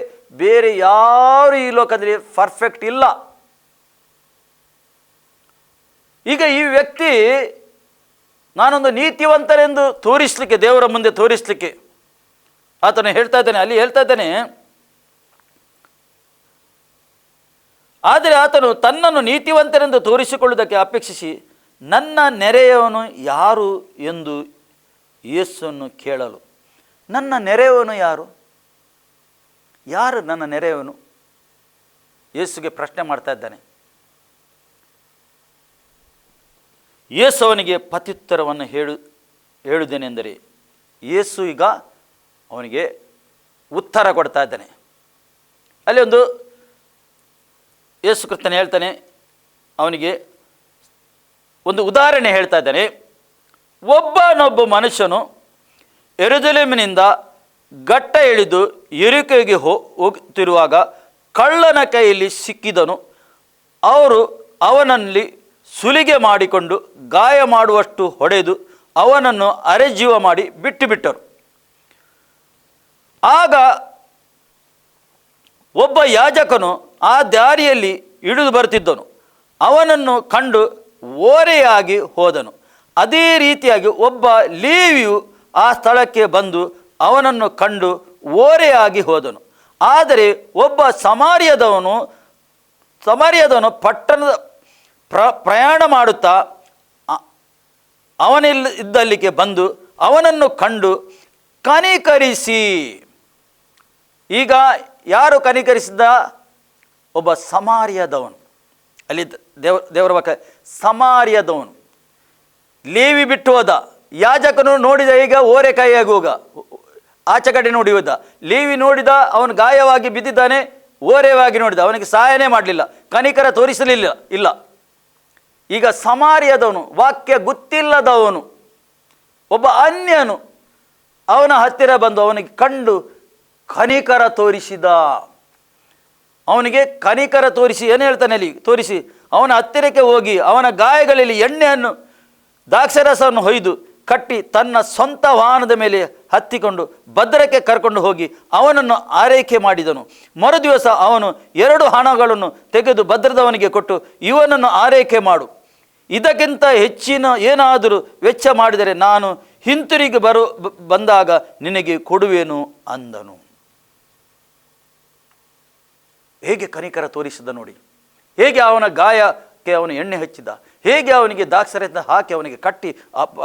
ಬೇರೆ ಯಾರು ಈ ಲೋಕದಲ್ಲಿ ಪರ್ಫೆಕ್ಟ್ ಇಲ್ಲ. ಈಗ ಈ ವ್ಯಕ್ತಿ ನಾನೊಂದು ನೀತಿವಂತನೆಂದು ತೋರಿಸಲಿಕ್ಕೆ, ದೇವರ ಮುಂದೆ ತೋರಿಸಲಿಕ್ಕೆ ಆತನು ಹೇಳ್ತಾ ಇದ್ದಾನೆ, ಅಲ್ಲಿ ಹೇಳ್ತಾ ಇದ್ದಾನೆ, ಆದರೆ ಆತನು ತನ್ನನ್ನು ನೀತಿವಂತನೆಂದು ತೋರಿಸಿಕೊಳ್ಳುವುದಕ್ಕೆ ಅಪೇಕ್ಷಿಸಿ ನನ್ನ ನೆರೆಯವನು ಯಾರು ಎಂದು ಯೇಸುವನ್ನು ಕೇಳಲು. ನನ್ನ ನೆರೆಯವನು ಯಾರು ನನ್ನ ನೆರೆಯವನು? ಯೇಸುಗೆ ಪ್ರಶ್ನೆ ಮಾಡ್ತಾ ಇದ್ದಾನೆ. ಯೇಸು ಅವನಿಗೆ ಪ್ರತ್ಯುತ್ತರವನ್ನು ಹೇಳುವುದೇನೆಂದರೆ, ಯೇಸು ಈಗ ಅವನಿಗೆ ಉತ್ತರ ಕೊಡ್ತಾ ಇದ್ದಾನೆ. ಅಲ್ಲಿ ಒಂದು ಯೇಸು ಕ್ರಿಸ್ತನು ಹೇಳ್ತಾನೆ, ಅವನಿಗೆ ಒಂದು ಉದಾಹರಣೆ ಹೇಳ್ತಾ ಇದ್ದಾನೆ. ಒಬ್ಬನೊಬ್ಬ ಮನುಷ್ಯನು ಯೆರೂಸಲೇಮಿನಿಂದ ಘಟ್ಟ ಇಳಿದು ಯೆರಿಕೋಗೆ ಹೋಗುತ್ತಿರುವಾಗ ಕಳ್ಳನ ಕೈಯಲ್ಲಿ ಸಿಕ್ಕಿದನು. ಅವರು ಅವನಲ್ಲಿ ಸುಲಿಗೆ ಮಾಡಿಕೊಂಡು ಗಾಯ ಮಾಡುವಷ್ಟು ಹೊಡೆದು ಅವನನ್ನು ಅರೆಜೀವ ಮಾಡಿ ಬಿಟ್ಟರು. ಆಗ ಒಬ್ಬ ಯಾಜಕನು ಆ ದಾರಿಯಲ್ಲಿ ಇಳಿದು ಬರುತ್ತಿದ್ದನು. ಅವನನ್ನು ಕಂಡು ಓರೆಯಾಗಿ ಹೋದನು. ಅದೇ ರೀತಿಯಾಗಿ ಒಬ್ಬ ಲೇವಿಯು ಆ ಸ್ಥಳಕ್ಕೆ ಬಂದು ಅವನನ್ನು ಕಂಡು ಓರೆಯಾಗಿ ಹೋದನು. ಆದರೆ ಒಬ್ಬ ಸಮಾರ್ಯದವನು ಪಟ್ಟಣದ ಪ್ರಯಾಣ ಮಾಡುತ್ತಾ ಅವನಿದ್ದಲ್ಲಿಗೆ ಬಂದು ಅವನನ್ನು ಕಂಡು ಕನಿಕರಿಸಿ. ಈಗ ಯಾರು ಕನಿಕರಿಸಿದ? ಒಬ್ಬ ಸಮಾರ್ಯದವನು. ಅಲ್ಲಿ ದೇವರ ವಾಕ್ಯ ಸಮಾರ್ಯದವನು. ಲೇವಿ ಬಿಟ್ಟು ಹೋದ, ಯಾಜಕನು ನೋಡಿದ, ಈಗ ಓರೆ ಕೈಯಾಗಿ ಹೋಗ, ಆಚೆ ಕಡೆ ನೋಡಿ ಹೋದ. ಲೇವಿ ನೋಡಿದ, ಅವನು ಗಾಯವಾಗಿ ಬಿದ್ದಿದ್ದಾನೆ, ಓರೆವಾಗಿ ನೋಡಿದ, ಅವನಿಗೆ ಸಹಾಯನೇ ಮಾಡಲಿಲ್ಲ, ಕನಿಕರ ತೋರಿಸಲಿಲ್ಲ. ಇಲ್ಲ, ಈಗ ಸಮಾರ್ಯದವನು, ವಾಕ್ಯ ಗೊತ್ತಿಲ್ಲದವನು, ಒಬ್ಬ ಅನ್ಯನು ಅವನ ಹತ್ತಿರ ಬಂದು ಅವನಿಗೆ ಕಂಡು ಕನಿಕರ ತೋರಿಸಿದ. ಅವನಿಗೆ ಕನಿಕರ ತೋರಿಸಿ ಏನು ಹೇಳ್ತಾನೆ ಅಲ್ಲಿ? ತೋರಿಸಿ ಅವನ ಹತ್ತಿರಕ್ಕೆ ಹೋಗಿ ಅವನ ಗಾಯಗಳಲ್ಲಿ ಎಣ್ಣೆಯನ್ನು, ದ್ರಾಕ್ಷಾರಸವನ್ನು ಹೊಯ್ದು ಕಟ್ಟಿ ತನ್ನ ಸ್ವಂತ ವಾಹನದ ಮೇಲೆ ಹತ್ತಿಕೊಂಡು ಭದ್ರಕ್ಕೆ ಕರ್ಕೊಂಡು ಹೋಗಿ ಅವನನ್ನು ಆರೈಕೆ ಮಾಡಿದನು. ಮರುದಿವಸ ಅವನು 2 ಹಣಗಳನ್ನು ತೆಗೆದು ಭದ್ರದವನಿಗೆ ಕೊಟ್ಟು, ಇವನನ್ನು ಆರೈಕೆ ಮಾಡು, ಇದಕ್ಕಿಂತ ಹೆಚ್ಚಿನ ಏನಾದರೂ ವೆಚ್ಚ ಮಾಡಿದರೆ ನಾನು ಹಿಂತಿರುಗಿ ಬಂದಾಗ ನಿನಗೆ ಕೊಡುವೆನು ಅಂದನು. ಹೇಗೆ ಕನಿಕರ ತೋರಿಸಿದ ನೋಡಿ. ಹೇಗೆ ಅವನ ಗಾಯಕ್ಕೆ ಅವನು ಎಣ್ಣೆ ಹಚ್ಚಿದ, ಹೇಗೆ ಅವನಿಗೆ ದಾಕ್ಷರದಿಂದ ಹಾಕಿ ಅವನಿಗೆ ಕಟ್ಟಿ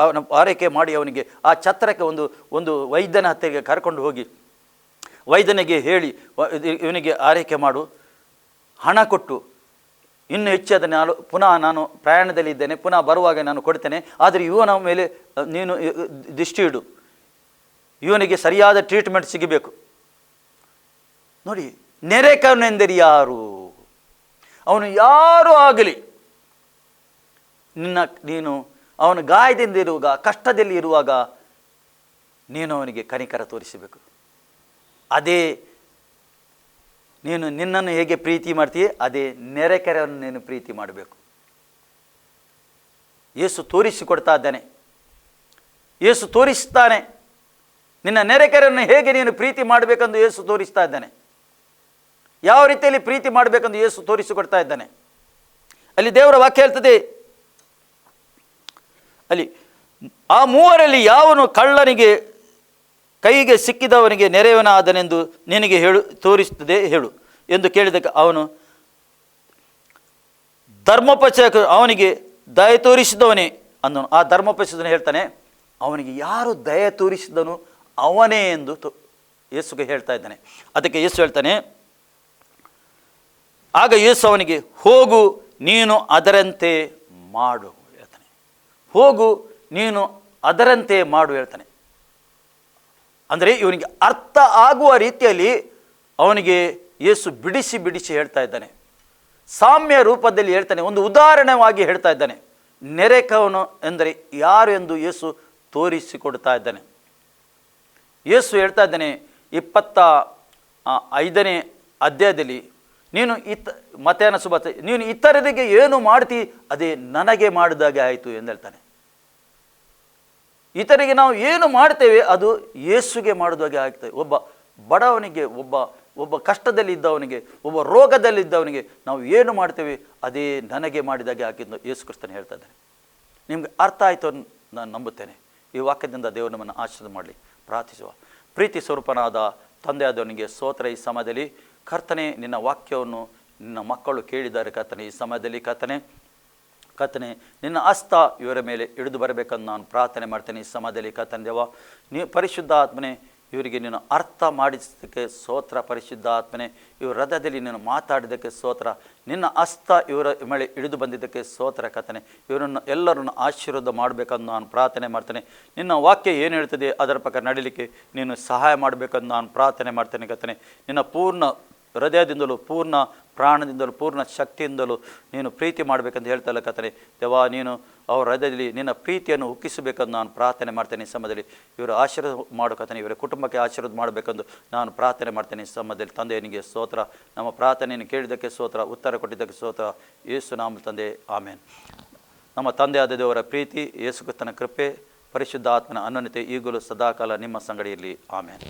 ಅವನ ಆರೈಕೆ ಮಾಡಿ ಅವನಿಗೆ ಆ ಛತ್ರಕ್ಕೆ ಒಂದು ವೈದ್ಯನ ಹತ್ತಿರ ಕರ್ಕೊಂಡು ಹೋಗಿ ವೈದ್ಯನಿಗೆ ಹೇಳಿ ಇವನಿಗೆ ಆರೈಕೆ ಮಾಡು, ಹಣ ಕೊಟ್ಟು ಇನ್ನು ಹೆಚ್ಚಾದ ನಾನು ಪ್ರಯಾಣದಲ್ಲಿ ಇದ್ದೇನೆ, ಪುನಃ ಬರುವಾಗ ನಾನು ಕೊಡ್ತೇನೆ, ಆದರೆ ಇವನ ಮೇಲೆ ನೀನು ದೃಷ್ಟಿ ಇಡು, ಇವನಿಗೆ ಸರಿಯಾದ ಟ್ರೀಟ್ಮೆಂಟ್ ಸಿಗಬೇಕು. ನೋಡಿ, ನೆರೆಕವನೆಂದರೆ ಯಾರು? ಅವನು ಯಾರೂ ಆಗಲಿ, ನೀನು ಅವನು ಗಾಯದಿಂದ ಇರುವಾಗ, ಕಷ್ಟದಲ್ಲಿ ಇರುವಾಗ ನೀನು ಅವನಿಗೆ ಕನಿಕರ ತೋರಿಸಬೇಕು. ಅದೇ ನೀನು ನಿನ್ನನ್ನು ಹೇಗೆ ಪ್ರೀತಿ ಮಾಡ್ತೀಯ ಅದೇ ನೆರೆಕೆರೆಯನ್ನು ನೀನು ಪ್ರೀತಿ ಮಾಡಬೇಕು. ಯೇಸು ತೋರಿಸಿಕೊಡ್ತಾ ಇದ್ದಾನೆ, ಯೇಸು ತೋರಿಸ್ತಾನೆ. ನಿನ್ನ ನೆರೆಕೆರೆಯನ್ನು ಹೇಗೆ ನೀನು ಪ್ರೀತಿ ಮಾಡಬೇಕೆಂದು ಯೇಸು ತೋರಿಸ್ತಾ ಇದ್ದಾನೆ. ಯಾವ ರೀತಿಯಲ್ಲಿ ಪ್ರೀತಿ ಮಾಡಬೇಕೆಂದು ಯೇಸು ತೋರಿಸಿಕೊಡ್ತಾ ಇದ್ದಾನೆ. ಅಲ್ಲಿ ದೇವರ ವಾಕ್ಯ ಹೇಳ್ತದೆ, ಅಲ್ಲಿ ಆ ಮೂವರಲ್ಲಿ ಯಾವನು ಕಳ್ಳನಿಗೆ ಕೈಗೆ ಸಿಕ್ಕಿದವನಿಗೆ ನೆರೆಯವನಾದನೆಂದು ನಿನಗೆ ತೋರಿಸುತ್ತದೆ ಹೇಳು ಎಂದು ಕೇಳಿದಕ್ಕೆ ಅವನು ಧರ್ಮೋಪದೇಶಕ ಅವನಿಗೆ ದಯೆ ತೋರಿಸಿದವನೇ ಅಂದನು. ಆ ಧರ್ಮೋಪದೇಶಕನು ಹೇಳ್ತಾನೆ, ಅವನಿಗೆ ಯಾರು ದಯೆ ತೋರಿಸಿದನು ಅವನೇ ಎಂದು ಯೇಸುಗೆ ಹೇಳ್ತಾ ಇದ್ದಾನೆ. ಅದಕ್ಕೆ ಯೇಸು ಹೇಳ್ತಾನೆ, ಆಗ ಯೇಸು ಅವನಿಗೆ ಹೋಗು ನೀನು ಅದರಂತೆ ಮಾಡು ಹೇಳ್ತಾನೆ. ಹೋಗು ನೀನು ಅದರಂತೆ ಮಾಡು ಹೇಳ್ತಾನೆ. ಅಂದರೆ ಇವನಿಗೆ ಅರ್ಥ ಆಗುವ ರೀತಿಯಲ್ಲಿ ಅವನಿಗೆ ಯೇಸು ಬಿಡಿಸಿ ಬಿಡಿಸಿ ಹೇಳ್ತಾ ಇದ್ದಾನೆ. ಸಾಮ್ಯ ರೂಪದಲ್ಲಿ ಹೇಳ್ತಾನೆ, ಒಂದು ಉದಾಹರಣೆಯಾಗಿ ಹೇಳ್ತಾ ಇದ್ದಾನೆ. ನೆರೆಕವನು ಎಂದರೆ ಯಾರು ಎಂದು ಯೇಸು ತೋರಿಸಿಕೊಡ್ತಾ ಇದ್ದಾನೆ. ಯೇಸು ಹೇಳ್ತಾ ಇದ್ದಾನೆ 25ನೇ ಅಧ್ಯಾಯದಲ್ಲಿ, ನೀನು ಮತ್ತೇನ ಸುಬಾತ ನೀನು ಇತರರಿಗೆ ಏನು ಮಾಡ್ತಿ ಅದೇ ನನಗೆ ಮಾಡಿದಾಗೆ ಆಯಿತು ಎಂದು ಹೇಳ್ತಾನೆ. ಇತರಿಗೆ ನಾವು ಏನು ಮಾಡ್ತೇವೆ ಅದು ಯೇಸುಗೆ ಮಾಡಿದಾಗೆ ಆಗ್ತದೆ. ಒಬ್ಬ ಬಡವನಿಗೆ, ಒಬ್ಬ ಕಷ್ಟದಲ್ಲಿದ್ದವನಿಗೆ, ಒಬ್ಬ ರೋಗದಲ್ಲಿದ್ದವನಿಗೆ ನಾವು ಏನು ಮಾಡ್ತೇವೆ ಅದೇ ನನಗೆ ಮಾಡಿದಾಗೆ ಆಗಿದ್ದು ಯೇಸು ಕ್ರಿಸ್ತನು ಹೇಳ್ತಾ ಇದ್ದಾನೆ. ನಿಮಗೆ ಅರ್ಥ ಆಯಿತು ನಾನು ನಂಬುತ್ತೇನೆ. ಈ ವಾಕ್ಯದಿಂದ ದೇವರು ನಮ್ಮನ್ನು ಆಶೀರ್ವಾದ ಮಾಡಲಿ. ಪ್ರಾರ್ಥಿಸುವ. ಪ್ರೀತಿ ಸ್ವರೂಪನಾದ ತಂದೆಯಾದವನಿಗೆ ಸ್ತೋತ್ರ. ಈ ಸಮಯದಲ್ಲಿ ಕರ್ತನೆ ನಿನ್ನ ವಾಕ್ಯವನ್ನು ನಿನ್ನ ಮಕ್ಕಳು ಕೇಳಿದ್ದಾರೆ. ಕರ್ತನೆ ಈ ಸಮಯದಲ್ಲಿ ಕರ್ತನೆ ನಿನ್ನ ಹಸ್ತ ಇವರ ಮೇಲೆ ಹಿಡಿದು ಬರಬೇಕಂದು ನಾನು ಪ್ರಾರ್ಥನೆ ಮಾಡ್ತೇನೆ. ಈ ಸಮಯದಲ್ಲಿ ಕರ್ತನೆ ದೇವ, ನೀವು ಪರಿಶುದ್ಧ ಆತ್ಮನೆ ಇವರಿಗೆ ನೀನು ಅರ್ಥ ಮಾಡಿಸೋದಕ್ಕೆ ಸ್ತೋತ್ರ. ಪರಿಶುದ್ಧ ಆತ್ಮನೆ ಇವ್ರ ಹೃದಯದಲ್ಲಿ ನೀನು ಮಾತಾಡಿದ್ದಕ್ಕೆ ಸ್ತೋತ್ರ. ನಿನ್ನ ಹಸ್ತ ಇವರ ಮೇಲೆ ಹಿಡಿದು ಬಂದಿದ್ದಕ್ಕೆ ಸ್ತೋತ್ರ. ಕರ್ತನೆ ಇವರನ್ನು ಎಲ್ಲರನ್ನು ಆಶೀರ್ವಾದ ಮಾಡಬೇಕಂದು ನಾನು ಪ್ರಾರ್ಥನೆ ಮಾಡ್ತೇನೆ. ನಿನ್ನ ವಾಕ್ಯ ಏನು ಹೇಳ್ತದೆ ಅದರ ಪ್ರಕಾರ ನಡೀಲಿಕ್ಕೆ ನೀನು ಸಹಾಯ ಮಾಡಬೇಕಂದು ನಾನು ಪ್ರಾರ್ಥನೆ ಮಾಡ್ತೇನೆ. ಕರ್ತನೆ ನಿನ್ನ ಪೂರ್ಣ ಹೃದಯದಿಂದಲೂ, ಪೂರ್ಣ ಪ್ರಾಣದಿಂದಲೂ, ಪೂರ್ಣ ಶಕ್ತಿಯಿಂದಲೂ ನೀನು ಪ್ರೀತಿ ಮಾಡಬೇಕಂತ ಹೇಳ್ತಲ್ಲ ಕರ್ತನೆ ದೇವಾ. ನೀನು ಅವರ ಹೃದಯದಲ್ಲಿ ನಿನ್ನ ಪ್ರೀತಿಯನ್ನು ಉಕ್ಕಿಸಬೇಕಂದು ನಾನು ಪ್ರಾರ್ಥನೆ ಮಾಡ್ತೇನೆ. ಈ ಸಮಯದಲ್ಲಿ ಇವರು ಆಶೀರ್ವಾದ ಮಾಡು ಕರ್ತನೆ, ಇವರ ಕುಟುಂಬಕ್ಕೆ ಆಶೀರ್ವಾದ ಮಾಡಬೇಕೆಂದು ನಾನು ಪ್ರಾರ್ಥನೆ ಮಾಡ್ತೇನೆ. ಈ ಸಮಯದಲ್ಲಿ ತಂದೆ ನಿನಗೆ ಸ್ತೋತ್ರ. ನಮ್ಮ ಪ್ರಾರ್ಥನೆಯನ್ನು ಕೇಳಿದ್ದಕ್ಕೆ ಸ್ತೋತ್ರ, ಉತ್ತರ ಕೊಟ್ಟಿದ್ದಕ್ಕೆ ಸ್ತೋತ್ರ. ಯೇಸು ನಾಮ ತಂದೆ, ಆಮೇನ್. ನಮ್ಮ ತಂದೆಯಾದ ದೇವರ ಪ್ರೀತಿ, ಯೇಸು ಕ್ರಿಸ್ತನ ಕೃಪೆ, ಪರಿಶುದ್ಧ ಆತ್ಮನ ಅನ್ಯೋನ್ಯತೆ ಈಗಲೂ ಸದಾಕಾಲ ನಿಮ್ಮ ಸಂಗಡಿಯಲ್ಲಿ. ಆಮೇನ್.